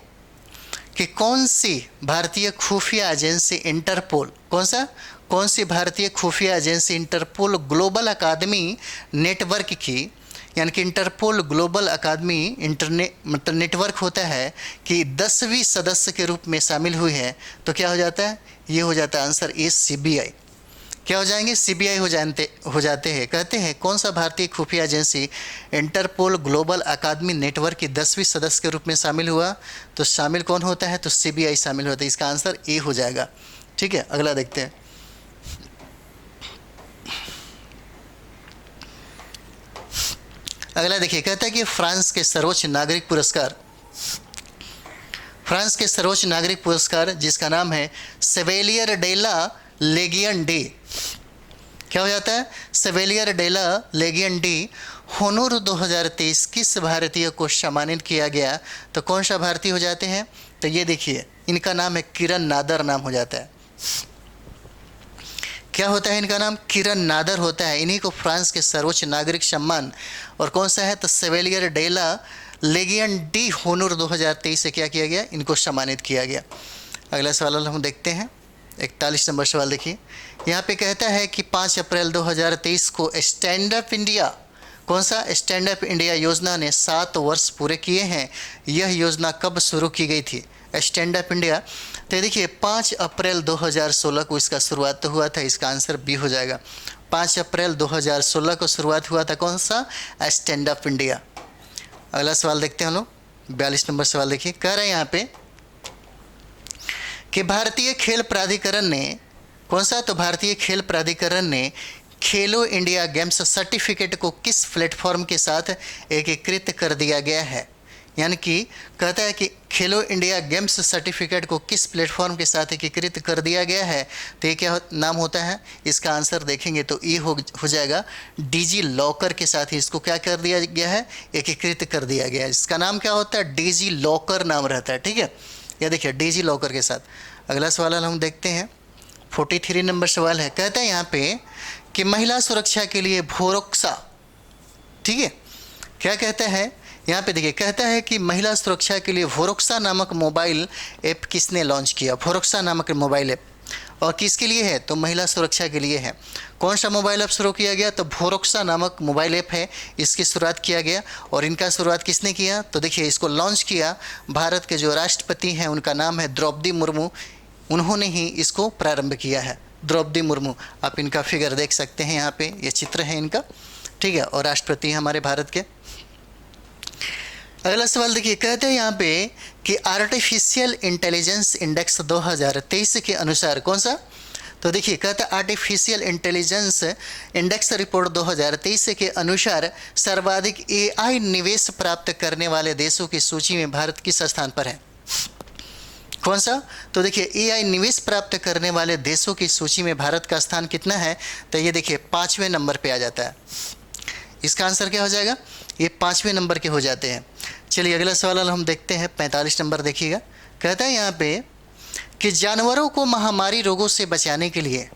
कि कौन सी भारतीय खुफिया एजेंसी इंटरपोल, कौन सी भारतीय खुफिया एजेंसी इंटरपोल ग्लोबल अकादमी नेटवर्क की, यानी कि इंटरपोल ग्लोबल अकादमी इंटरनेट मतलब नेटवर्क होता है कि 10वीं सदस्य के रूप में शामिल हुई है? तो क्या हो जाता है? ये हो जाता है आंसर ए CBI। क्या हो जाएंगे? CBI हो जाते हैं। कहते हैं कौन सा भारतीय खुफिया एजेंसी इंटरपोल ग्लोबल अकादमी नेटवर्क की 10वीं सदस्य के रूप में शामिल हुआ? तो शामिल कौन होता है? तो CBI शामिल होता है। इसका आंसर ए हो जाएगा। ठीक है, अगला देखते हैं। अगला देखिए, कहता है कि फ्रांस के सर्वोच्च नागरिक पुरस्कार जिसका नाम है सेवेलियर डेला लेगियन डी, क्या हो जाता है? सेवेलियर डेला लेगियन डी होनूर 2023 किस भारतीय को सम्मानित किया गया? तो कौन सा भारतीय हो जाते हैं? तो ये देखिए, इनका नाम है किरण नादर नाम हो जाता है। क्या होता है इनका नाम? किरण नादर होता है। इन्हीं को फ्रांस के सर्वोच्च नागरिक सम्मान और कौन सा है? तो सेवेलियर डेला लेगियन डी होनूर 2023 से क्या किया गया? इनको सम्मानित किया गया। अगला सवाल हम देखते हैं। 41 नंबर सवाल देखिए, यहाँ पे कहता है कि 5 अप्रैल 2023 को स्टैंड अप इंडिया, कौन सा? स्टैंड अप इंडिया योजना ने 7 वर्ष पूरे किए हैं। यह योजना कब शुरू की गई थी? स्टैंड अप इंडिया, तो देखिए 5 अप्रैल 2016 को इसका शुरुआत हुआ था। इसका आंसर बी हो जाएगा। 5 अप्रैल 2016 को शुरुआत हुआ था कौन सा? Stand up India. अगला सवाल देखते हैं हम लोग। 42 नंबर सवाल देखिए, कह रहे हैं यहाँ पे कि भारतीय खेल प्राधिकरण ने, कौन सा? तो भारतीय खेल प्राधिकरण ने खेलो इंडिया गेम्स सर्टिफिकेट को किस प्लेटफॉर्म के साथ एकीकृत कर दिया गया है? यानी कि कहता है कि खेलो इंडिया गेम्स सर्टिफिकेट को किस प्लेटफॉर्म के साथ एकीकृत कर दिया गया है? तो ये क्या नाम होता है? इसका आंसर देखेंगे तो ये हो जाएगा डिजी लॉकर के साथ ही इसको क्या कर दिया गया है? एकीकृत कर दिया गया है। इसका नाम क्या होता है? डिजी लॉकर नाम रहता है। ठीक है, ये देखिए डिजी लॉकर के साथ। अगला सवाल हम देखते हैं। 43 नंबर सवाल है, कहता है यहाँ पे कि महिला सुरक्षा के लिए भोरक्सा, ठीक है, क्या कहता है यहाँ पे? देखिए, कहता है कि महिला सुरक्षा के लिए भोरक्सा नामक मोबाइल ऐप किसने लॉन्च किया? भोरक्सा नामक मोबाइल ऐप, और किसके लिए है? तो महिला सुरक्षा के लिए है। कौन सा मोबाइल ऐप शुरू किया गया? तो भोरक्सा नामक मोबाइल ऐप है, इसकी शुरुआत किया गया। और इनका शुरुआत किसने किया? तो देखिए इसको लॉन्च किया भारत के जो राष्ट्रपति हैं, उनका नाम है द्रौपदी मुर्मू, उन्होंने ही इसको प्रारंभ किया है, द्रौपदी मुर्मू। आप इनका फिगर देख सकते हैं, यहाँ पे ये चित्र है इनका, ठीक है, और राष्ट्रपति हैं हमारे भारत के। अगला सवाल देखिए, कहते हैं यहाँ पे कि आर्टिफिशियल इंटेलिजेंस इंडेक्स 2023 के अनुसार कौन सा? तो देखिए कहता है आर्टिफिशियल इंटेलिजेंस इंडेक्स रिपोर्ट 2023 के अनुसार सर्वाधिक एआई निवेश प्राप्त करने वाले देशों की सूची में भारत किस स्थान पर है? कौन सा? तो देखिए एआई निवेश प्राप्त करने वाले देशों की सूची में भारत का स्थान कितना है? तो ये देखिए 5वें नंबर पे आ जाता है। इसका आंसर क्या हो जाएगा? ये 5वें नंबर के हो जाते हैं। चलिए अगला सवाल हम देखते हैं, 45 नंबर देखिएगा। कहता है यहाँ पे कि जानवरों को महामारी रोगों से बचाने के लिए,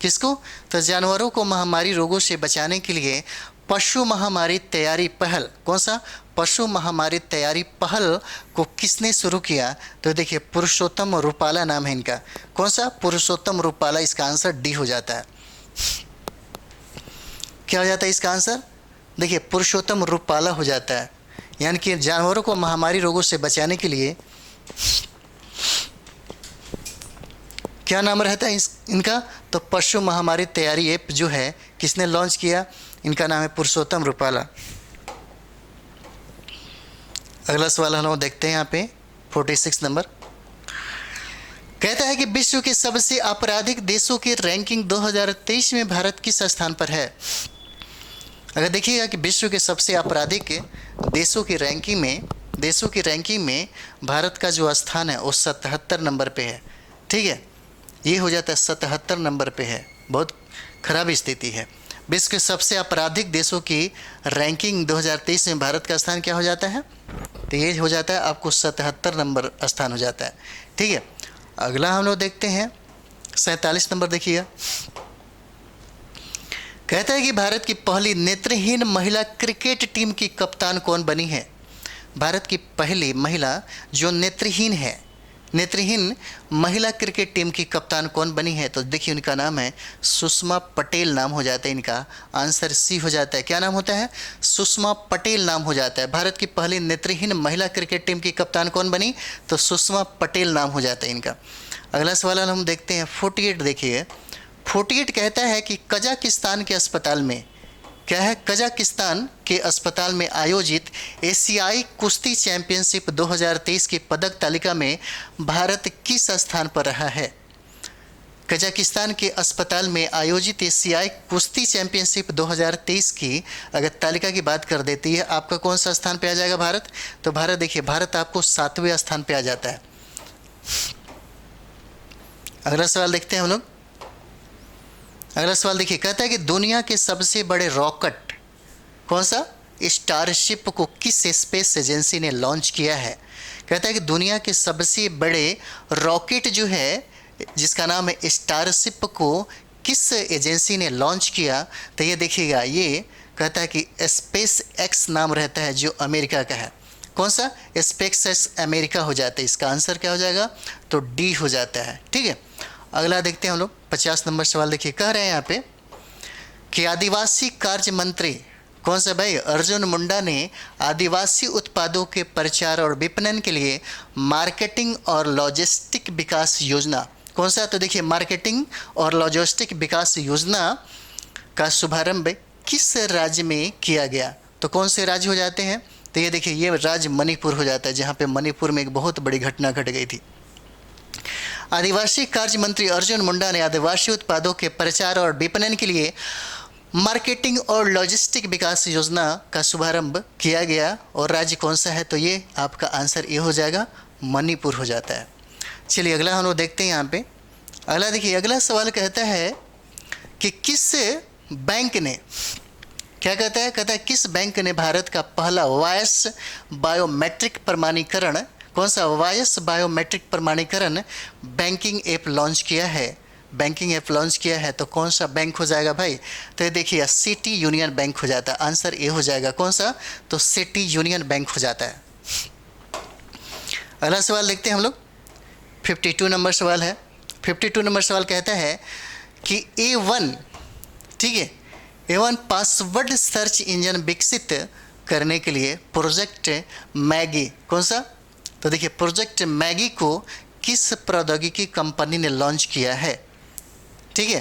किसको? तो जानवरों को महामारी रोगों से बचाने के लिए पशु महामारी तैयारी पहल, कौन सा? पशु महामारी तैयारी पहल को किसने शुरू किया? तो देखिए पुरुषोत्तम रूपाला नाम है इनका। कौन सा? पुरुषोत्तम रूपाला। इसका आंसर डी हो जाता है। क्या हो जाता है इसका आंसर? देखिए पुरुषोत्तम रूपाला हो जाता है। यानी कि जानवरों को महामारी रोगों से बचाने के लिए क्या नाम रहता है इनका? तो पशु महामारी तैयारी ऐप जो है किसने लॉन्च किया? इनका नाम है पुरुषोत्तम रूपाला। अगला सवाल हम लोग देखते हैं यहाँ पे 46 नंबर। कहता है कि विश्व के सबसे आपराधिक देशों की रैंकिंग 2023 में भारत किस स्थान पर है? अगर देखिएगा कि विश्व के सबसे आपराधिक देशों की रैंकिंग में भारत का जो स्थान है वो 77 नंबर पे है, ठीक है, ये हो जाता है 77 नंबर पे है। बहुत खराब स्थिति है। विश्व के सबसे आपराधिक देशों की रैंकिंग 2023 में भारत का स्थान क्या हो जाता है? तो ये हो जाता है आपको 77 नंबर स्थान हो जाता है, ठीक है। अगला हम लोग देखते हैं 47 नंबर देखिएगा। कहता है कि भारत की पहली नेत्रहीन महिला क्रिकेट टीम की कप्तान कौन बनी है? भारत की पहली महिला जो नेत्रहीन महिला क्रिकेट टीम की कप्तान कौन बनी है? तो देखिए उनका नाम है सुषमा पटेल नाम हो जाता है इनका। आंसर सी हो जाता है। क्या नाम होता है? सुषमा पटेल नाम हो जाता है। भारत की पहली नेत्रहीन महिला क्रिकेट टीम की कप्तान कौन बनी? तो सुषमा पटेल नाम हो जाता है इनका। अगला सवाल हम देखते हैं 48 देखिए। 48 कहता है कि कजाकिस्तान के अस्पताल में, क्या है? कजाकिस्तान के अस्पताल में आयोजित एशियाई कुश्ती चैंपियनशिप 2023 की पदक तालिका में भारत किस स्थान पर रहा है? कजाकिस्तान के अस्पताल में आयोजित एशियाई कुश्ती चैंपियनशिप 2023 की अगर तालिका की बात कर देती है, आपका कौन सा स्थान पे आ जाएगा भारत? तो भारत देखिए, भारत आपको 7वें स्थान पे आ जाता है। अगला सवाल देखते हैं हम लोग। अगला सवाल देखिए, कहता है कि दुनिया के सबसे बड़े रॉकेट, कौन सा? स्टारशिप को किस स्पेस एजेंसी ने लॉन्च किया है? कहता है कि दुनिया के सबसे बड़े रॉकेट जो है जिसका नाम है स्टारशिप को किस एजेंसी ने लॉन्च किया? तो ये देखिएगा, ये कहता है कि स्पेस एक्स नाम रहता है जो अमेरिका का है। कौन सा? स्पेस एक्स अमेरिका हो जाता है। इसका आंसर क्या हो जाएगा? तो डी हो जाता है, ठीक है। अगला देखते हैं हम लोग 50 नंबर सवाल देखिए। कह रहे हैं यहाँ पे कि आदिवासी कार्य मंत्री, कौन सा भाई? अर्जुन मुंडा ने आदिवासी उत्पादों के प्रचार और विपणन के लिए मार्केटिंग और लॉजिस्टिक विकास योजना, कौन सा? तो देखिए मार्केटिंग और लॉजिस्टिक विकास योजना का शुभारंभ किस राज्य में किया गया? तो कौन से राज्य हो जाते हैं? तो ये देखिए, ये राज्य मणिपुर हो जाता है, जहाँ पे मणिपुर में एक बहुत बड़ी घटना घट गई थी। आदिवासी कार्य मंत्री अर्जुन मुंडा ने आदिवासी उत्पादों के प्रचार और विपणन के लिए मार्केटिंग और लॉजिस्टिक विकास योजना का शुभारंभ किया गया, और राज्य कौन सा है? तो ये आपका आंसर ये हो जाएगा, मणिपुर हो जाता है। चलिए अगला हम लोग देखते हैं यहाँ पे। अगला देखिए, अगला सवाल कहता है कि किस बैंक ने, क्या कहता है? कहता है किस बैंक ने भारत का पहला वॉइस बायोमेट्रिक प्रमाणीकरण, कौन सा? वॉइस बायोमेट्रिक प्रमाणीकरण बैंकिंग ऐप लॉन्च किया है? बैंकिंग ऐप लॉन्च किया है तो कौन सा बैंक हो जाएगा भाई? तो ये देखिए सिटी यूनियन बैंक हो जाता है। आंसर ए हो जाएगा। कौन सा? तो सिटी यूनियन बैंक हो जाता है। अगला सवाल देखते हैं हम लोग 52 नंबर सवाल है। 52 नंबर सवाल कहता है कि A1, ठीक है, A1 पासवर्ड सर्च इंजन विकसित करने के लिए प्रोजेक्ट मैगी, कौन सा? तो देखिए, प्रोजेक्ट मैगी को किस प्रौद्योगिकी कंपनी ने लॉन्च किया है? ठीक है,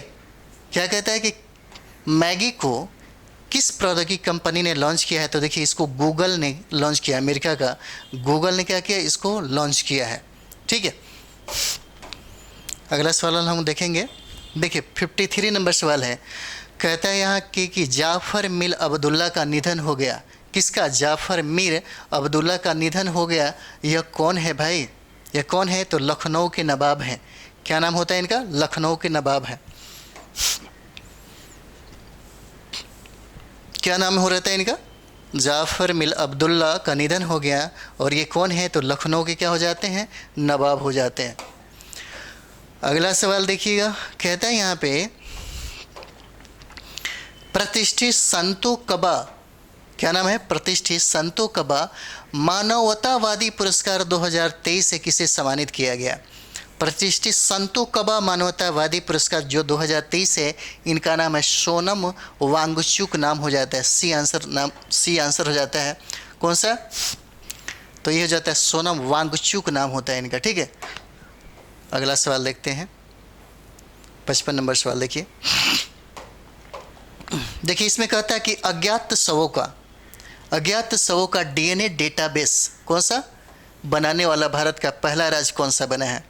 क्या कहता है कि मैगी को किस प्रौद्योगिकी कंपनी ने लॉन्च किया है? तो देखिए, इसको गूगल ने लॉन्च किया, अमेरिका का गूगल ने क्या किया, इसको लॉन्च किया है। ठीक है, अगला सवाल हम देखेंगे। देखिए 53 नंबर सवाल है, कहता है यहाँ कि जाफ़र मिल अब्दुल्ला का निधन हो गया। किसका? जाफ़र मीर अब्दुल्ला का निधन हो गया। यह कौन है भाई? यह कौन है? तो लखनऊ के नवाब हैं। क्या नाम होता है इनका? लखनऊ के नवाब है। क्या नाम हो रहता है इनका? जाफ़र मिल अब्दुल्ला का निधन हो गया। और ये कौन है? तो लखनऊ के क्या हो जाते हैं? नवाब हो जाते हैं। अगला सवाल देखिएगा, कहता है यहाँ पे प्रतिष्ठित संतो कबा, क्या नाम है? प्रतिष्ठित संतो कबा मानवतावादी पुरस्कार 2023 से किसे सम्मानित किया गया? प्रतिष्ठित संतो कबा मानवतावादी पुरस्कार जो 2023 है, इनका नाम है सोनम वांगचुक नाम हो जाता है। सी आंसर हो जाता है। कौन सा? तो ये हो जाता है सोनम वांगचुक नाम होता है इनका। ठीक है, अगला सवाल देखते हैं। 55 नंबर सवाल देखिए। देखिए इसमें कहता है कि अज्ञात शवों का डीएनए डेटाबेस कौन सा बनाने वाला भारत का पहला राज्य कौन सा बना है?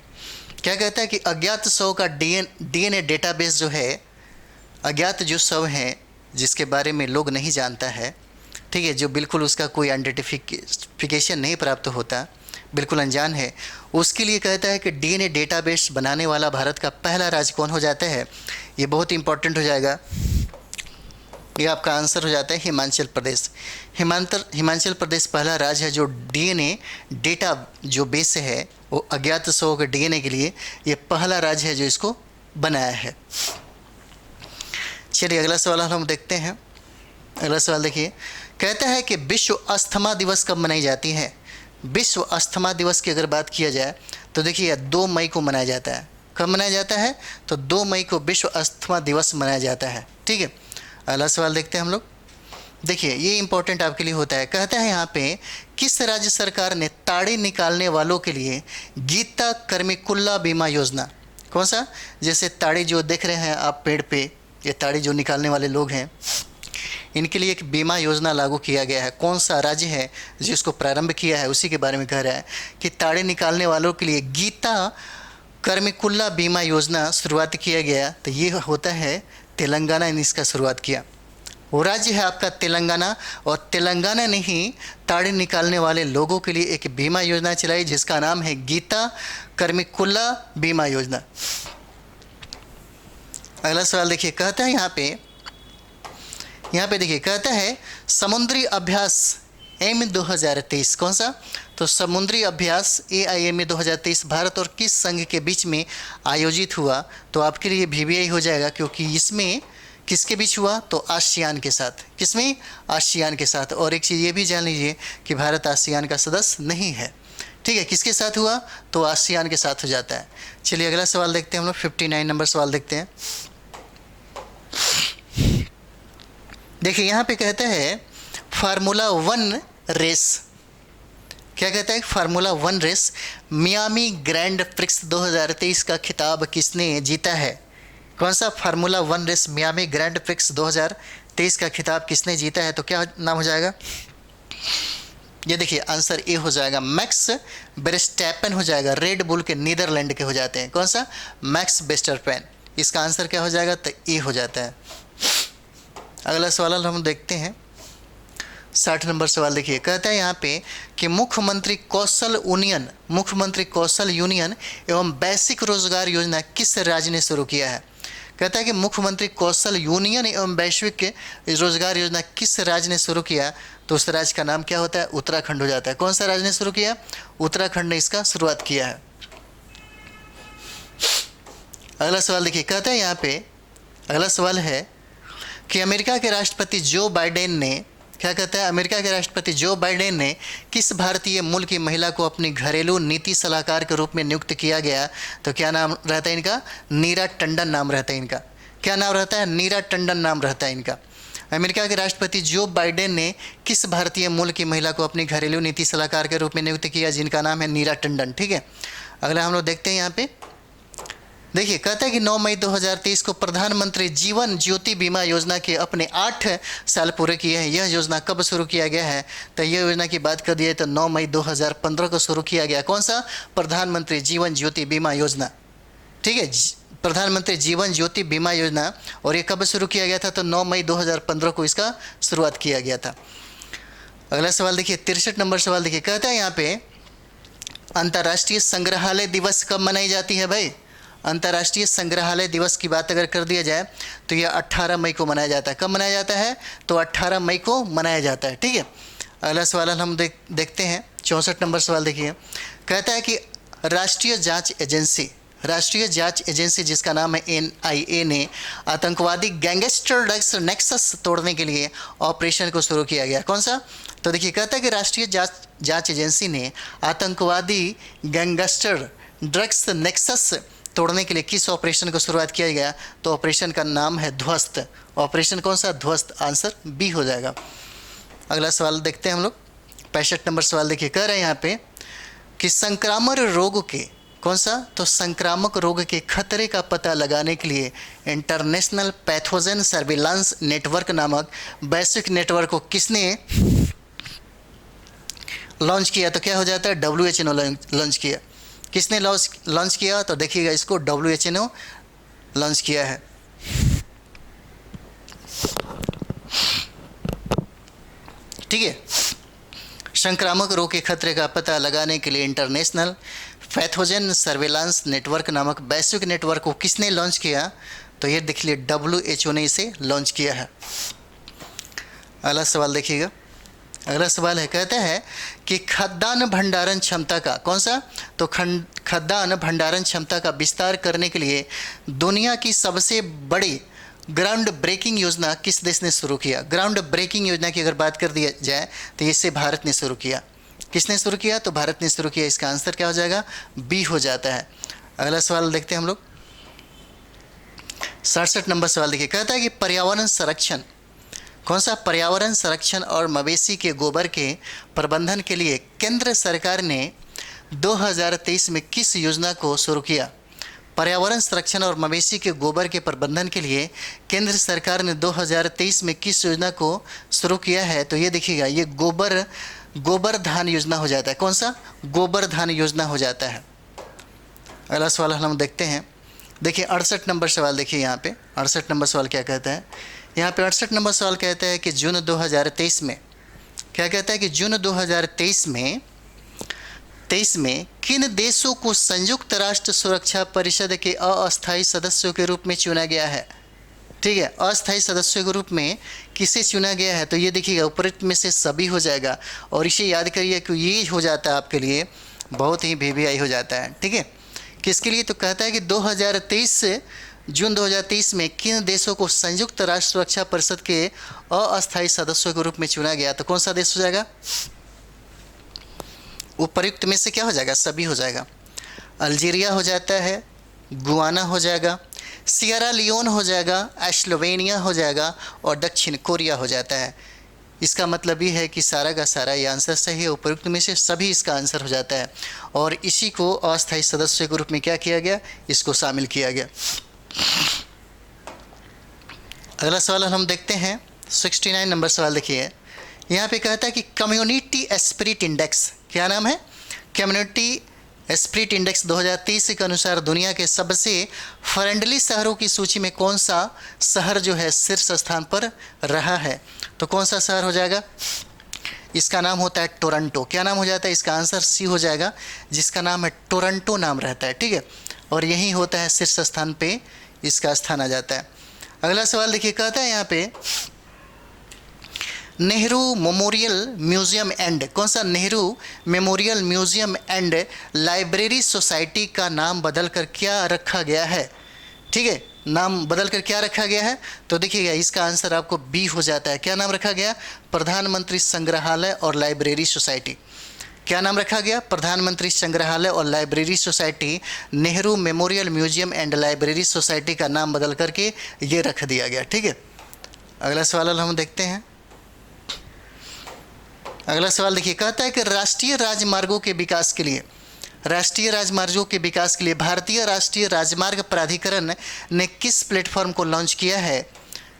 क्या कहता है कि अज्ञात शवों का डीएनए डेटाबेस जो है, अज्ञात जो शव हैं जिसके बारे में लोग नहीं जानता है, ठीक है, जो बिल्कुल उसका कोई आइडेंटिफिकेशन नहीं प्राप्त होता, बिल्कुल अनजान है, उसके लिए कहता है कि डीएनए डेटाबेस बनाने वाला भारत का पहला राज्य कौन हो जाता है? ये बहुत इंपॉर्टेंट हो जाएगा। ये आपका आंसर हो जाता है हिमाचल प्रदेश। हिमाचल प्रदेश पहला राज्य है जो डीएनए डेटा जो बेस है वो अज्ञात शवों के डीएनए के लिए ये पहला राज्य है जो इसको बनाया है। चलिए अगला सवाल हम देखते हैं। अगला सवाल देखिए, कहता है कि विश्व अस्थमा दिवस कब मनाई जाती है? विश्व अस्थमा दिवस की अगर बात किया जाए तो देखिए 2 मई को मनाया जाता है। कब मनाया जाता है? तो 2 मई को विश्व अस्थमा दिवस मनाया जाता है। ठीक है, अगला सवाल देखते हैं हम लोग। देखिए ये इंपॉर्टेंट आपके लिए होता है। कहता है यहाँ पे किस राज्य सरकार ने ताड़ी निकालने वालों के लिए गीता कर्मिकुल्ला बीमा योजना, कौन सा? जैसे ताड़ी जो देख रहे हैं आप पेड़ पे, ये ताड़ी जो निकालने वाले लोग हैं, इनके लिए एक बीमा योजना लागू किया गया है। कौन सा राज्य है जो इसको प्रारंभ किया है? उसी के बारे में कह रहा है कि ताड़ी निकालने वालों के लिए गीता कर्मिकुल्ला बीमा योजना शुरुआत किया गया। तो ये होता है तेलंगाना ने इसका शुरुआत किया। वो राज्य है आपका तेलंगाना, और तेलंगाना ने ही ताड़ी निकालने वाले लोगों के लिए एक बीमा योजना चलाई जिसका नाम है गीता कर्मिकुल्ला बीमा योजना। अगला सवाल देखिए, कहता है यहाँ पे देखिए, कहता है समुद्री अभ्यास एम 2023 कौन सा? तो समुद्री अभ्यास AIMA 2023 भारत और किस संघ के बीच में आयोजित हुआ? तो आपके लिए VBI हो जाएगा, क्योंकि इसमें किसके बीच हुआ? तो आसियान के साथ। किसमें? आसियान के साथ। और एक चीज़ ये भी जान लीजिए कि भारत आसियान का सदस्य नहीं है। ठीक है, किसके साथ हुआ? तो आसियान के साथ हो जाता है। चलिए अगला सवाल देखते हैं हम लोग। 59 नंबर सवाल देखते हैं। देखिए यहाँ पे कहता है फार्मूला 1 रेस, क्या कहता है? Formula 1 race Miami grand prix 2023 का खिताब किसने जीता है? कौन सा? Formula 1 race Miami grand prix 2023 का खिताब किसने जीता है? तो क्या नाम हो जाएगा? ये देखिए आंसर ए हो जाएगा, मैक्स वेरस्टैपेन हो जाएगा। रेड बुल के नीदरलैंड के हो जाते हैं। कौन सा? Max Verstappen. इसका आंसर क्या हो जाएगा? तो ए हो जाता है। अगला सवाल हम देखते हैं। 60 नंबर सवाल देखिए, कहता है यहाँ पे कि मुख्यमंत्री कौशल यूनियन एवं वैश्विक रोजगार योजना किस राज्य ने शुरू किया है? कहता है कि मुख्यमंत्री कौशल यूनियन एवं वैश्विक रोजगार योजना किस राज्य ने शुरू किया? तो उस राज्य का नाम क्या होता है? उत्तराखंड हो जाता है। कौन सा राज्य ने शुरू किया? उत्तराखंड ने इसका शुरुआत किया है। अगला सवाल देखिए, कहता है यहाँ पे, अगला सवाल है कि अमेरिका के राष्ट्रपति जो बाइडेन ने क्या कहता है, अमेरिका के राष्ट्रपति जो बाइडेन ने किस भारतीय मूल की महिला को अपनी घरेलू नीति सलाहकार के रूप में नियुक्त किया गया? तो क्या नाम रहता है इनका? नीरा टंडन नाम रहता है इनका। क्या नाम रहता है? नीरा टंडन नाम रहता है इनका। अमेरिका के राष्ट्रपति जो बाइडेन ने किस भारतीय मूल की महिला को अपनी घरेलू नीति सलाहकार के रूप में नियुक्त किया, जिनका नाम है नीरा टंडन। ठीक है, अगला हम लोग देखते हैं यहाँ पे। देखिए, कहता है कि 9 मई 2023 को प्रधानमंत्री जीवन ज्योति बीमा योजना के अपने 8 साल पूरे किए हैं। यह योजना कब शुरू किया गया है? तो यह योजना की बात कर दिए तो 9 मई 2015 को शुरू किया गया। कौन सा? प्रधानमंत्री जीवन ज्योति बीमा योजना। ठीक है, प्रधानमंत्री जीवन ज्योति बीमा योजना। और ये कब शुरू किया गया था? तो 9 मई 2015 को इसका शुरुआत किया गया था। अगला सवाल देखिए, 63 नंबर सवाल देखिए। कहता है यहाँ पे, अंतर्राष्ट्रीय संग्रहालय दिवस कब मनाई जाती है भाई? अंतर्राष्ट्रीय संग्रहालय दिवस की बात अगर कर दिया जाए तो यह 18 मई को मनाया जाता है। कब मनाया जाता है? तो 18 मई को मनाया जाता है। ठीक है, अगला सवाल हम देखते हैं। 64 नंबर सवाल देखिए। कहता है कि राष्ट्रीय जांच एजेंसी जिसका नाम है NIA ने आतंकवादी गैंगस्टर नेक्सस तोड़ने के लिए ऑपरेशन को शुरू किया गया। कौन सा? तो देखिए, कहता है कि राष्ट्रीय जांच एजेंसी ने आतंकवादी गैंगस्टर ड्रग्स नेक्सस तोड़ने के लिए किस ऑपरेशन को शुरुआत किया गया? तो ऑपरेशन का नाम है ध्वस्त। ऑपरेशन कौन सा? ध्वस्त। आंसर बी हो जाएगा। अगला सवाल देखते हैं हम लोग। 65 नंबर सवाल देखिए। कह रहे हैं यहाँ पे कि संक्रामक रोग के, कौन सा? तो संक्रामक रोग के खतरे का पता लगाने के लिए इंटरनेशनल पैथोजन सर्विलांस नेटवर्क नामक वैश्विक नेटवर्क को किसने लॉन्च किया? तो क्या हो जाता है? WHO लॉन्च किया। किसने लॉन्च किया? तो देखिएगा, इसको WHO लॉन्च किया है। ठीक है, संक्रामक रोग के खतरे का पता लगाने के लिए इंटरनेशनल पैथोजन सर्वेलांस नेटवर्क नामक वैश्विक नेटवर्क को किसने लॉन्च किया? तो ये देख लिए, WHO ने इसे लॉन्च किया है। अगला सवाल देखिएगा। अगला सवाल है, कहता है कि खाद्यान्न भंडारण क्षमता का, कौन सा? तो खाद्यान्न भंडारण क्षमता का विस्तार करने के लिए दुनिया की सबसे बड़ी ग्राउंड ब्रेकिंग योजना किस देश ने शुरू किया? ग्राउंड ब्रेकिंग योजना की अगर बात कर दिया जाए तो इसे भारत ने शुरू किया। किसने शुरू किया? तो भारत ने शुरू किया। इसका आंसर क्या हो जाएगा? बी हो जाता है। अगला सवाल देखते हैं हम लोग। 67 नंबर सवाल देखिए। कहता है कि पर्यावरण संरक्षण, कौन सा? पर्यावरण संरक्षण और मवेशी के गोबर के प्रबंधन के लिए केंद्र सरकार ने 2023 में किस योजना को शुरू किया? पर्यावरण संरक्षण और मवेशी के गोबर के प्रबंधन के लिए केंद्र सरकार ने 2023 में किस योजना को शुरू किया है? तो ये देखिएगा, ये गोबर धान योजना हो जाता है। कौन सा? गोबर धान योजना हो जाता है। अगला सवाल हम देखते हैं। देखिए 68 नंबर सवाल देखिए यहाँ पे। 68 नंबर सवाल क्या कहता है? यहाँ पे 68 नंबर सवाल कहता है कि जून 2023 में, क्या कहता है कि जून 2023 में किन देशों को संयुक्त राष्ट्र सुरक्षा परिषद के अस्थायी सदस्यों के रूप में चुना गया है? ठीक है, अस्थायी सदस्यों के रूप में किसे चुना गया है? तो ये देखिएगा, उपरोक्त में से सभी हो जाएगा। और इसे याद करिए कि ये हो जाता है आपके लिए बहुत ही VVI हो जाता है। ठीक है, किसके लिए? तो कहता है कि 2023 जून 2023 में किन देशों को संयुक्त राष्ट्र सुरक्षा परिषद के अस्थायी सदस्यों के रूप में चुना गया? तो कौन सा देश हो जाएगा? उपयुक्त में से क्या हो जाएगा? सभी हो जाएगा। अल्जीरिया हो जाता है, गुआना हो जाएगा, सियरा लियोन हो जाएगा, स्लोवेनिया हो जाएगा और दक्षिण कोरिया हो जाता है। इसका मतलब ये है कि सारा का सारा ये आंसर सही है। उपयुक्त में से सभी इसका आंसर हो जाता है और इसी को अस्थायी सदस्य के रूप में क्या किया गया? इसको शामिल किया गया। अगला सवाल हम देखते हैं। 69 नंबर सवाल देखिए। यहाँ पे कहता है कि कम्युनिटी स्पिरिट इंडेक्स, क्या नाम है? कम्युनिटी स्पिरिट इंडेक्स 2023 के अनुसार दुनिया के सबसे फ्रेंडली शहरों की सूची में कौन सा शहर जो है शीर्ष स्थान पर रहा है? तो कौन सा शहर हो जाएगा? इसका नाम होता है टोरंटो। क्या नाम हो जाता है? इसका आंसर सी हो जाएगा, जिसका नाम है टोरंटो नाम रहता है। ठीक है, और यही होता है शीर्ष स्थान पे इसका स्थान आ जाता है। अगला सवाल देखिए, कहता है यहाँ पे नेहरू मेमोरियल म्यूजियम एंड, कौन सा? Nehru memorial museum and library society का नाम बदलकर क्या रखा गया है? ठीक है, नाम बदल कर क्या रखा गया है, तो देखिएगा इसका आंसर आपको बी हो जाता है। क्या नाम रखा गया, प्रधानमंत्री संग्रहालय और लाइब्रेरी सोसाइटी। क्या नाम रखा गया, प्रधानमंत्री संग्रहालय और library society, Nehru memorial museum and library society का नाम बदल करके ये रख दिया गया। ठीक है, अगला सवाल हम देखते हैं। अगला सवाल देखिए, कहता है कि राष्ट्रीय राजमार्गों के विकास के लिए, राष्ट्रीय राजमार्गों के विकास के लिए भारतीय राष्ट्रीय राजमार्ग प्राधिकरण ने किस प्लेटफॉर्म को लॉन्च किया है।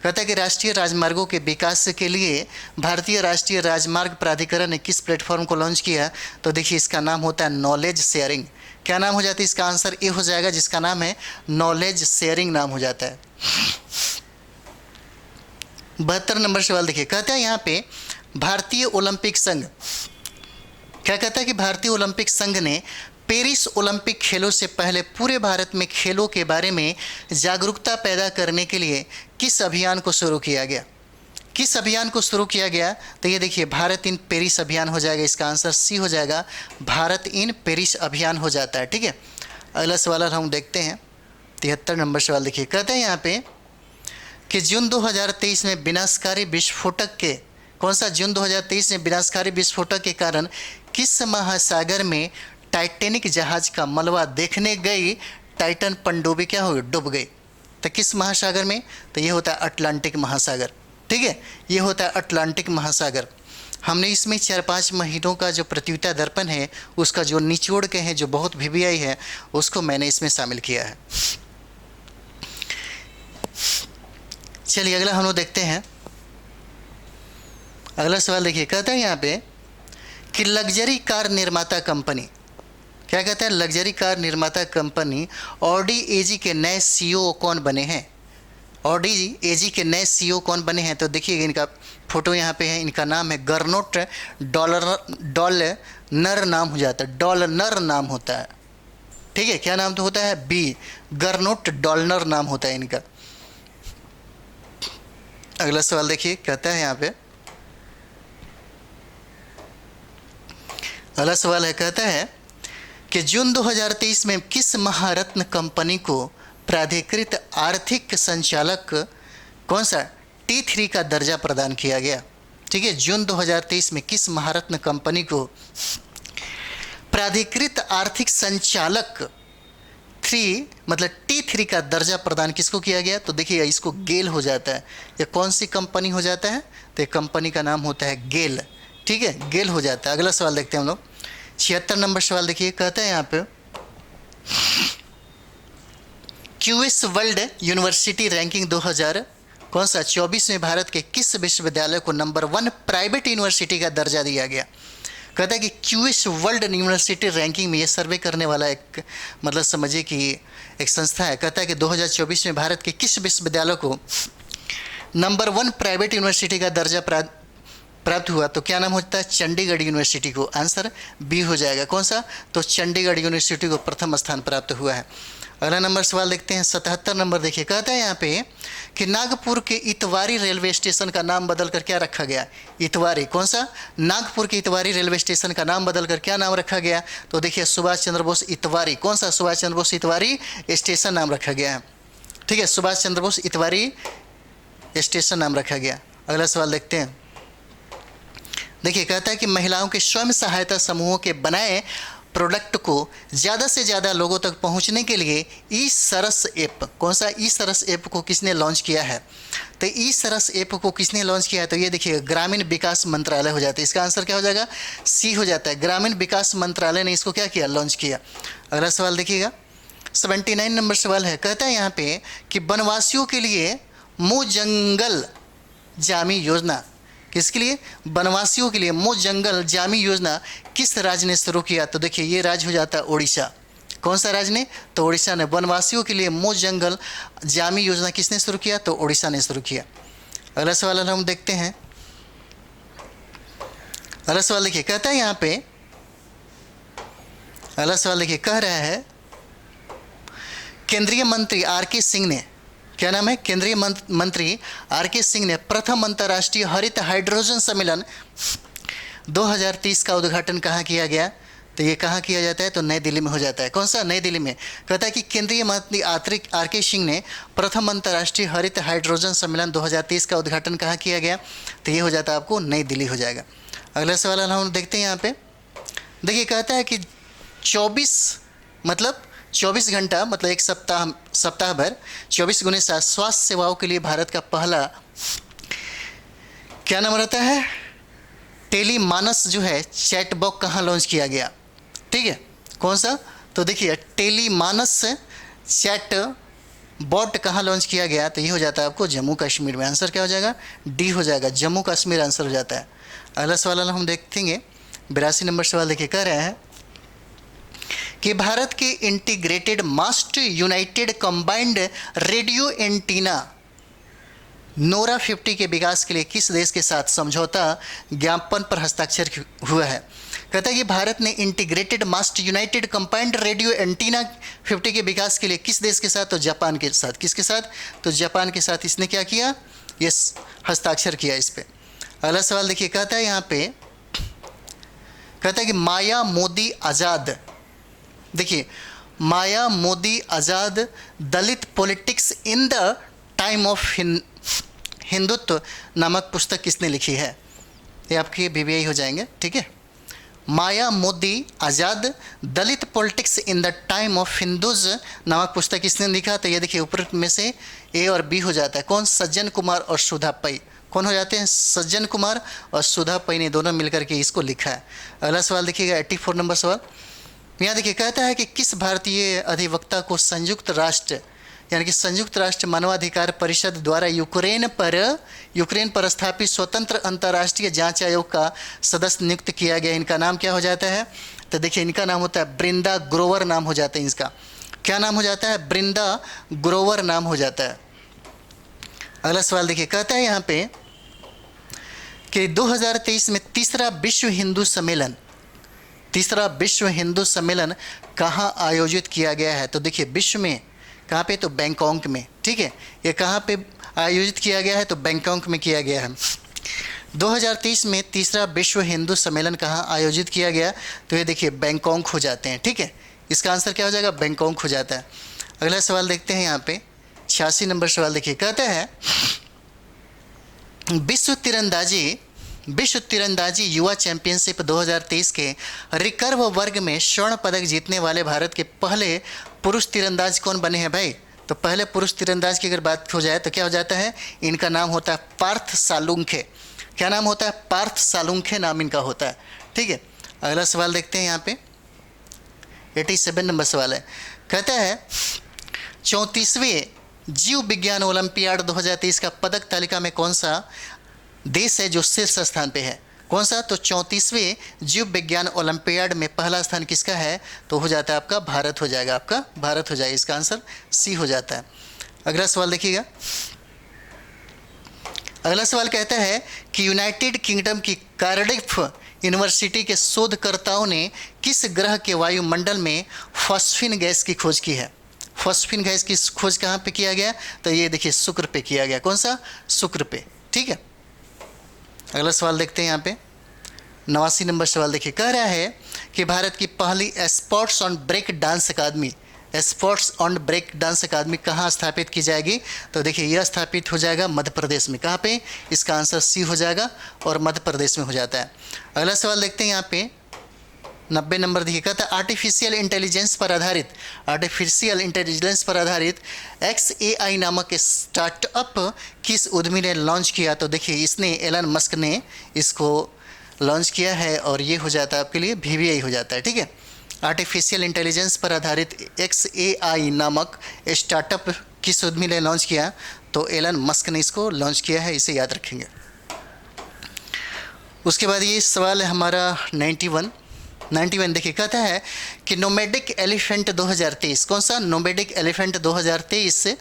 कहता है कि राष्ट्रीय राजमार्गों के विकास के लिए भारतीय राष्ट्रीय राजमार्ग प्राधिकरण ने किस प्लेटफॉर्म को लॉन्च किया, तो देखिए इसका नाम होता है नॉलेज शेयरिंग। क्या नाम हो जाता है, इसका आंसर ए हो जाएगा, जिसका नाम है नॉलेज शेयरिंग नाम हो जाता है। 72 नंबर सवाल देखिए, कहता है यहाँ पे भारतीय ओलंपिक संघ, क्या कहता है कि भारतीय ओलंपिक संघ ने पेरिस ओलंपिक खेलों से पहले पूरे भारत में खेलों के बारे में जागरूकता पैदा करने के लिए किस अभियान को शुरू किया गया। किस अभियान को शुरू किया गया, तो ये देखिए भारत इन पेरिस अभियान हो जाएगा, इसका आंसर सी हो जाएगा, भारत इन पेरिस अभियान हो जाता है। ठीक है, अगला सवाल हम देखते हैं। 73 नंबर सवाल देखिए, कहते हैं यहाँ पे कि जून 2023 में विनाशकारी विस्फोटक के, कौन सा, जून 2023 में विनाशकारी विस्फोटक के कारण किस महासागर में टाइटैनिक जहाज का मलबा देखने गई टाइटन पनडुब्बी क्या हो गई, डूब गई। तो किस महासागर में, तो ये होता है अटलांटिक महासागर। ठीक है, ये होता है अटलांटिक महासागर। हमने इसमें 4-5 महीनों का जो प्रतियोगिता दर्पण है उसका जो निचोड़ के हैं, जो बहुत VVI है, उसको मैंने इसमें शामिल किया है। चलिए अगला हम लोग देखते हैं। अगला सवाल देखिए, कहता है यहाँ पे कि लग्जरी कार निर्माता कंपनी, क्या कहता है, लग्जरी कार निर्माता कंपनी ऑडी एजी के नए CEO कौन बने हैं। ऑडी एजी के नए CEO कौन बने हैं, तो देखिए इनका फोटो यहाँ पे है, इनका नाम है गर्नोट डॉलनर नाम हो जाता है, डॉलनर नाम होता है। ठीक है, क्या नाम तो होता है, बी, गर्नोट डॉलनर नाम होता है इनका। अगला सवाल देखिए, कहता है यहाँ पे, अगला सवाल है, कहता है कि जून 2023 में किस महारत्न कंपनी को प्राधिकृत आर्थिक संचालक, कौन सा, T3 का दर्जा प्रदान किया गया। ठीक है, जून 2023 में किस महारत्न कंपनी को प्राधिकृत आर्थिक संचालक 3 मतलब T3 का दर्जा प्रदान किसको किया गया, तो देखिए इसको गेल हो जाता है। ये कौन सी कंपनी हो जाता है, तो कंपनी का नाम होता है गेल। ठीक है, गेल हो जाता है। अगला सवाल देखते हैं हम लोग। 76 नंबर सवाल देखिए, कहता है यहाँ पे QS वर्ल्ड यूनिवर्सिटी रैंकिंग 2000 कौन सा 24 में भारत के किस विश्वविद्यालय को नंबर 1 प्राइवेट यूनिवर्सिटी का दर्जा दिया गया। कहता है कि QS वर्ल्ड यूनिवर्सिटी रैंकिंग में ये सर्वे करने वाला एक, मतलब समझिए कि एक संस्था है। कहता है कि 2024 में भारत के किस विश्वविद्यालय को नंबर 1 प्राइवेट यूनिवर्सिटी का दर्जा प्राप्त हुआ, तो क्या नाम होता है, चंडीगढ़ यूनिवर्सिटी को। आंसर बी हो जाएगा, कौन सा, तो चंडीगढ़ यूनिवर्सिटी को प्रथम स्थान प्राप्त हुआ है। अगला नंबर सवाल देखते हैं। 77 नंबर देखिए, कहता है यहाँ पे कि नागपुर के इतवारी रेलवे स्टेशन का नाम बदलकर क्या रखा गया, इतवारी, कौन सा, नागपुर के इतवारी रेलवे स्टेशन का नाम बदलकर क्या नाम रखा गया, तो देखिए सुभाष चंद्र बोस इतवारी, कौन सा, सुभाष चंद्र बोस इतवारी स्टेशन नाम रखा गया है। ठीक है, सुभाष चंद्र बोस इतवारी स्टेशन नाम रखा गया। अगला सवाल देखते हैं। देखिए, कहता है कि महिलाओं के स्वयं सहायता समूहों के बनाए प्रोडक्ट को ज़्यादा से ज़्यादा लोगों तक पहुंचने के लिए ई सरस ऐप, कौन सा, ई सरस ऐप को किसने लॉन्च किया है, तो ई सरस ऐप को किसने लॉन्च किया है, तो ये देखिए ग्रामीण विकास मंत्रालय हो जाता है। इसका आंसर क्या हो जाएगा, सी हो जाता है, ग्रामीण विकास मंत्रालय ने इसको क्या किया, लॉन्च किया। अगला सवाल देखिएगा, 79 नंबर सवाल है। कहता है यहाँ पे कि वनवासियों के लिए मुँह जंगल जामी योजना, किसके लिए, वनवासियों के लिए मुँह जंगल जामी योजना किस राज्य ने शुरू किया, तो देखिए ये राज्य हो जाता है उड़ीसा। कौन सा राज्य ने, तो उड़ीसा ने। वनवासियों के लिए मुँह जंगल जामी योजना किसने शुरू किया, तो उड़ीसा ने शुरू किया। अगला सवाल हम देखते हैं। अगला सवाल देखिए, कहता है यहाँ पे, अगला सवाल देखिए, कह रहा है केंद्रीय मंत्री RK सिंह ने, क्या नाम है, केंद्रीय मंत्री RK सिंह ने प्रथम अंतर्राष्ट्रीय हरित हाइड्रोजन सम्मेलन 2030 का उद्घाटन कहाँ किया गया, तो ये कहाँ किया जाता है? तो नई दिल्ली में हो जाता है। कौन सा? नई दिल्ली में। कहता है कि केंद्रीय मंत्री आर के सिंह ने प्रथम अंतर्राष्ट्रीय हरित हाइड्रोजन सम्मेलन 2023 का उद्घाटन कहाँ किया गया? तो ये हो जाता है आपको नई दिल्ली हो जाएगा। अगला सवाल हम देखते हैं यहाँ पे। देखिए कहता है कि 24 घंटा मतलब एक सप्ताह भर 24x7 स्वास्थ्य सेवाओं के लिए भारत का पहला क्या नाम रहता है? टेलीमानस जो है चैटबॉट कहाँ लॉन्च किया गया? ठीक है, कौन सा? तो देखिए टेलीमानस चैट बॉट कहाँ लॉन्च किया गया? तो ये हो जाता है आपको जम्मू कश्मीर में। आंसर क्या हो जाएगा? डी हो जाएगा, जम्मू कश्मीर आंसर हो जाता है। अगला सवाल हम देखेंगे 82 नंबर सवाल। देखिए कह रहे हैं कि भारत के integrated mast united combined radio antenna नोरा 50 के विकास के लिए किस देश के साथ समझौता ज्ञापन पर हस्ताक्षर हुआ है? कहता है कि भारत ने integrated mast united combined radio antenna 50 के विकास के लिए किस देश के साथ? तो जापान के साथ। किसके साथ? तो जापान के साथ इसने क्या किया? ये हस्ताक्षर किया इस पे। अगला सवाल देखिए कहता है यहाँ पे, कहता है कि माया मोदी आज़ाद, देखिए Maya Modi Azad Dalit politics in the time of Hindutva नामक पुस्तक किसने लिखी है? ये आपके बीबीआई हो जाएंगे। ठीक है, Maya Modi Azad Dalit politics in the time of Hindus नामक पुस्तक किसने लिखा? तो ये देखिए ऊपर में से ए और बी हो जाता है। कौन? सज्जन कुमार और सुधा पै। कौन हो जाते हैं? सज्जन कुमार और सुधा पै ने दोनों मिलकर के इसको लिखा है। अगला सवाल देखिएगा 84 नंबर सवाल। यहाँ देखिए कहता है कि किस भारतीय अधिवक्ता को संयुक्त राष्ट्र यानी कि संयुक्त राष्ट्र मानवाधिकार परिषद द्वारा यूक्रेन पर स्थापित स्वतंत्र अंतर्राष्ट्रीय जांच आयोग का सदस्य नियुक्त किया गया? इनका नाम क्या हो जाता है? तो देखिए इनका नाम होता है ब्रिंदा ग्रोवर नाम हो जाता है। इसका क्या नाम हो जाता है? ब्रिंदा ग्रोवर नाम हो जाता है। अगला सवाल देखिए कहता है यहाँ पे कि 2023 में तीसरा विश्व हिंदू सम्मेलन कहाँ आयोजित किया गया है? तो देखिए विश्व में कहाँ पे? तो बैंकॉक में। ठीक है, ये कहाँ पे आयोजित किया गया है? तो बैंकॉक में किया गया है। 2023 में तीसरा विश्व हिंदू सम्मेलन कहाँ आयोजित किया गया? तो ये देखिए बैंकॉक हो जाते हैं। ठीक है, इसका आंसर क्या हो जाएगा? बैंकॉक हो जाता है। अगला सवाल देखते हैं यहाँ पे 86 नंबर सवाल। देखिए कहता है विश्व तीरंदाजी युवा चैंपियनशिप 2023 के रिकर्व वर्ग में स्वर्ण पदक जीतने वाले भारत के पहले पुरुष तीरंदाज कौन बने हैं भाई? तो पहले पुरुष तीरंदाज की अगर बात हो जाए तो क्या हो जाता है? इनका नाम होता है पार्थ सालुंखे। क्या नाम होता है? पार्थ सालुंखे नाम इनका होता है। ठीक है, अगला सवाल देखते हैं यहाँ पे 87 नंबर सवाल है। कहता है 34वें जीव विज्ञान ओलंपियाड 2023 का पदक तालिका में कौन सा देश है जो शीर्ष स्थान पे है? कौन सा? तो 34वें जीव विज्ञान ओलंपियाड में पहला स्थान किसका है? तो हो जाता है आपका भारत हो जाएगा। आपका भारत हो जाएगा। इसका आंसर सी हो जाता है। अगला सवाल देखिएगा। अगला सवाल कहता है कि यूनाइटेड किंगडम की कार्डिफ यूनिवर्सिटी के शोधकर्ताओं ने किस ग्रह के वायुमंडल में फॉस्फिन गैस की खोज की है? फॉस्फिन गैस की खोज कहाँ पे किया गया? तो ये देखिए शुक्र पे किया गया। कौन सा? शुक्र पे। ठीक है, अगला सवाल देखते हैं यहाँ पे 89 नंबर सवाल। देखिए कह रहा है कि भारत की पहली sports on break dance academy कहाँ स्थापित की जाएगी? तो देखिए यह स्थापित हो जाएगा मध्य प्रदेश में। कहाँ पे? इसका आंसर सी हो जाएगा और मध्य प्रदेश में हो जाता है। अगला सवाल देखते हैं यहाँ पे 90 नंबर। देखिए कहता है आर्टिफिशियल इंटेलिजेंस पर आधारित XAI नामक स्टार्टअप किस उद्यमी ने लॉन्च किया? तो देखिए इसने एलन मस्क ने इसको लॉन्च किया है और ये हो जाता है आपके लिए VBI हो जाता है। ठीक है, आर्टिफिशियल इंटेलिजेंस पर आधारित XAI नामक स्टार्टअप किस उद्यमी ने लॉन्च किया? तो एलन मस्क ने इसको लॉन्च किया है, इसे याद रखेंगे। उसके बाद ये सवाल है हमारा 91 देखिए कहता है कि नोमैडिक एलिफेंट 2023 कौन सा? नोमैडिक एलिफेंट 2023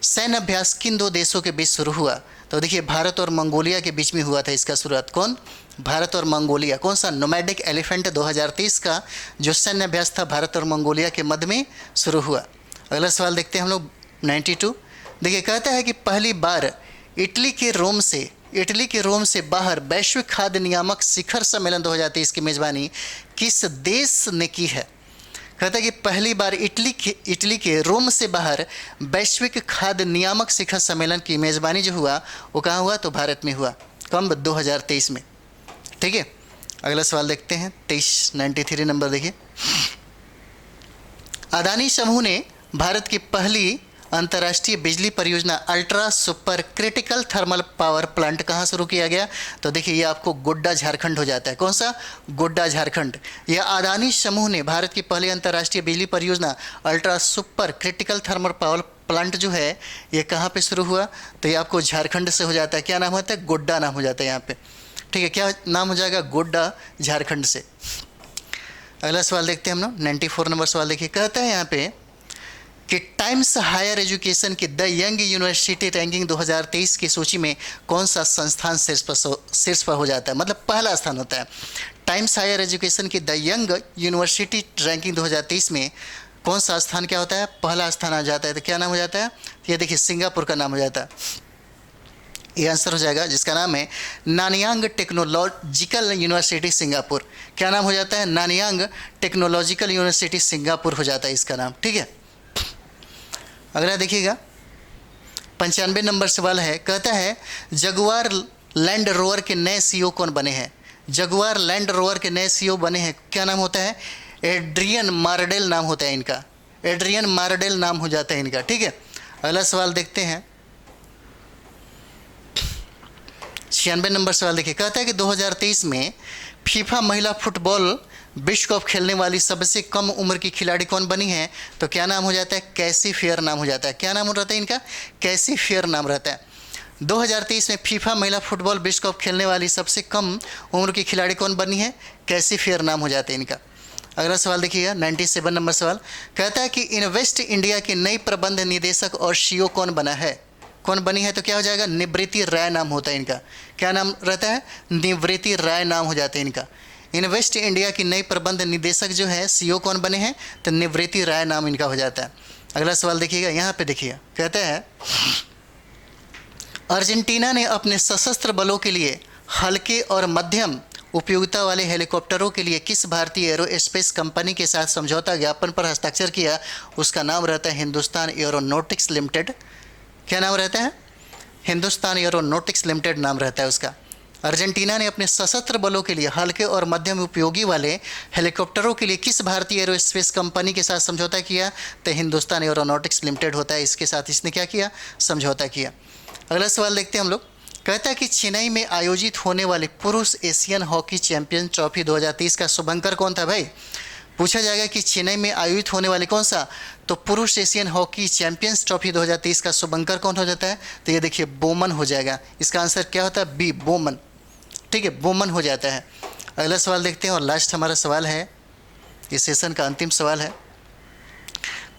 सैन्य अभ्यास किन दो देशों के बीच शुरू हुआ? तो देखिए भारत और मंगोलिया के बीच में हुआ था इसका शुरुआत। कौन? भारत और मंगोलिया। कौन सा? नोमैडिक एलिफेंट 2023 का जो सैन्य अभ्यास था भारत और मंगोलिया के मध्य में शुरू हुआ। अगला सवाल देखते हैं हम लोग 92। देखिए कहता है कि पहली बार इटली के रोम से इटली के रोम से बाहर वैश्विक खाद्य नियामक शिखर सम्मेलन 2023 की मेज़बानी किस देश ने की है? कहता है कि पहली बार इटली के रोम से बाहर वैश्विक खाद्य नियामक शिखर सम्मेलन की मेज़बानी जो हुआ वो कहाँ हुआ? तो भारत में हुआ। कब? 2023 में। ठीक है, अगला सवाल देखते हैं 2393 नंबर देखिए। अदानी समूह ने भारत की पहली अंतर्राष्ट्रीय बिजली परियोजना ultra super critical thermal power plant कहाँ शुरू किया गया? तो देखिए ये आपको गोड्डा झारखंड हो जाता है। कौन सा? गोड्डा झारखंड। यह अदानी समूह ने भारत की पहली अंतर्राष्ट्रीय बिजली परियोजना ultra super critical thermal power plant जो है ये कहाँ पे शुरू हुआ? तो ये आपको झारखंड से हो जाता है। क्या नाम होता है? गोड्डा नाम हो जाता है यहाँ पे। ठीक है, क्या नाम हो जाएगा? गोड्डा झारखंड से। अगला सवाल देखते हैं हम लोग 94 नंबर सवाल देखिए। कहता है यहाँ पे कि टाइम्स हायर एजुकेशन की द यंग यूनिवर्सिटी रैंकिंग 2023 की सूची में कौन सा संस्थान शीर्ष पर हो जाता है? मतलब पहला स्थान होता है। टाइम्स हायर एजुकेशन की द यंग यूनिवर्सिटी रैंकिंग 2023 में कौन सा स्थान क्या होता है? पहला स्थान आ जाता है। तो क्या नाम हो जाता है? ये देखिए सिंगापुर का नाम हो जाता है। ये आंसर हो जाएगा जिसका नाम है नानयांग टेक्नोलॉजिकल यूनिवर्सिटी सिंगापुर। क्या नाम हो जाता है? नानयांग टेक्नोलॉजिकल यूनिवर्सिटी सिंगापुर हो जाता है इसका नाम। ठीक है, अगला देखिएगा 95 नंबर सवाल है। कहता है जगुआर लैंड रोवर के नए सीईओ कौन बने हैं? जगुआर लैंड रोवर के नए सीईओ बने हैं, क्या नाम होता है? एड्रियन मार्डेल नाम होता है इनका। एड्रियन मार्डेल नाम हो जाता है इनका। ठीक है, अगला सवाल देखते हैं 96 नंबर सवाल देखिए। कहता है कि 2023 में फीफा महिला फुटबॉल विश्व कप खेलने वाली सबसे कम उम्र की खिलाड़ी कौन बनी है? तो क्या नाम हो जाता है? कैसी फेयर नाम हो जाता है। क्या नाम रहता है इनका? कैसी फेयर नाम रहता है। 2023 में फीफा महिला फुटबॉल विश्व कप खेलने वाली सबसे कम उम्र की खिलाड़ी कौन बनी है? कैसी फेयर नाम हो जाता है इनका। अगला सवाल देखिएगा 97 नंबर सवाल। कहता है कि इन्वेस्ट इंडिया की नई प्रबंध निदेशक और सीईओ कौन बना है? कौन बनी है? तो क्या हो जाएगा? निवृत्ति राय नाम होता है इनका। क्या नाम रहता है? निवृत्ति राय नाम हो जाता है इनका। इन्वेस्ट इंडिया की नई प्रबंध निदेशक जो है सीईओ कौन बने हैं? तो निवृत्ति राय नाम इनका हो जाता है। अगला सवाल देखिएगा, यहाँ पे देखिएगा कहता है अर्जेंटीना ने अपने सशस्त्र बलों के लिए हल्के और मध्यम उपयोगिता वाले हेलीकॉप्टरों के लिए किस भारतीय एरोस्पेस कंपनी के साथ समझौता ज्ञापन पर हस्ताक्षर किया? उसका नाम रहता है हिंदुस्तान एरोनॉटिक्स लिमिटेड। क्या नाम रहता है? हिंदुस्तान एरोनॉटिक्स लिमिटेड नाम रहता है उसका। अर्जेंटीना ने अपने सशस्त्र बलों के लिए हल्के और मध्यम उपयोगी वाले हेलीकॉप्टरों के लिए किस भारतीय एरोस्पेस कंपनी के साथ समझौता किया? तो हिंदुस्तान एरोनॉटिक्स लिमिटेड होता है, इसके साथ इसने क्या किया? समझौता किया। अगला सवाल देखते हैं हम लोग। कहता है कि चेन्नई में आयोजित होने वाले पुरुष एशियन हॉकी चैंपियन ट्रॉफी 2023 का शुभंकर कौन था? भाई पूछा जाएगा कि चेन्नई में आयोजित होने वाले कौन सा? तो पुरुष एशियन हॉकी चैंपियंस ट्रॉफी 2023 का शुभंकर कौन हो जाता है? तो ये देखिए बोमन हो जाएगा। इसका आंसर क्या होता है? बी, बोमन। ठीक है, बोमन हो जाता है। अगला सवाल देखते हैं और लास्ट हमारा सवाल है, इस सेशन का अंतिम सवाल है।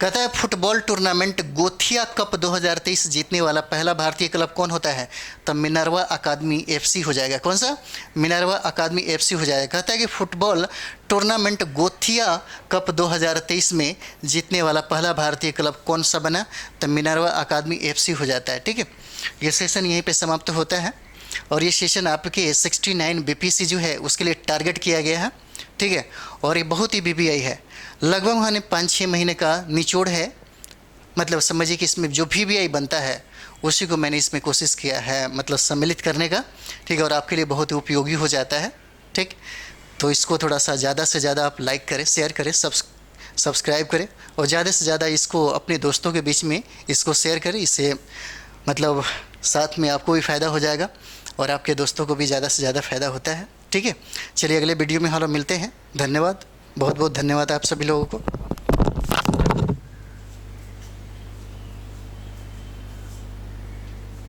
कहता है फुटबॉल टूर्नामेंट गोथिया कप 2023 जीतने वाला पहला भारतीय क्लब कौन होता है? तो मिनर्वा अकादमी एफसी हो जाएगा। कौन सा? मिनर्वा अकादमी एफसी हो जाएगा। कहता है कि फुटबॉल टूर्नामेंट गोथिया कप 2023 में जीतने वाला पहला भारतीय क्लब कौन सा बना? तो मिनर्वा अकादमी एफसी हो जाता है। ठीक है, ये सेशन यहीं पे समाप्त होता है और ये सेशन आपके 69 बीपीसी जो है उसके लिए टारगेट किया गया है। ठीक है, और ये बहुत ही बीबीआई है, लगभग हमें 5-6 महीने का निचोड़ है। मतलब समझिए कि इसमें जो बीबीआई बनता है उसी को मैंने इसमें कोशिश किया है मतलब सम्मिलित करने का। ठीक है, और आपके लिए बहुत ही उपयोगी हो जाता है। ठीक, तो इसको थोड़ा सा ज़्यादा से ज़्यादा आप लाइक करें, शेयर करें, सब्सक्राइब करें और ज़्यादा से ज़्यादा इसको अपने दोस्तों के बीच में इसको शेयर करें। इससे मतलब साथ में आपको भी फ़ायदा हो जाएगा और आपके दोस्तों को भी ज़्यादा से ज़्यादा फ़ायदा होता है। ठीक है, चलिए अगले वीडियो में हम लोग मिलते हैं। धन्यवाद, बहुत बहुत धन्यवाद आप सभी लोगों को।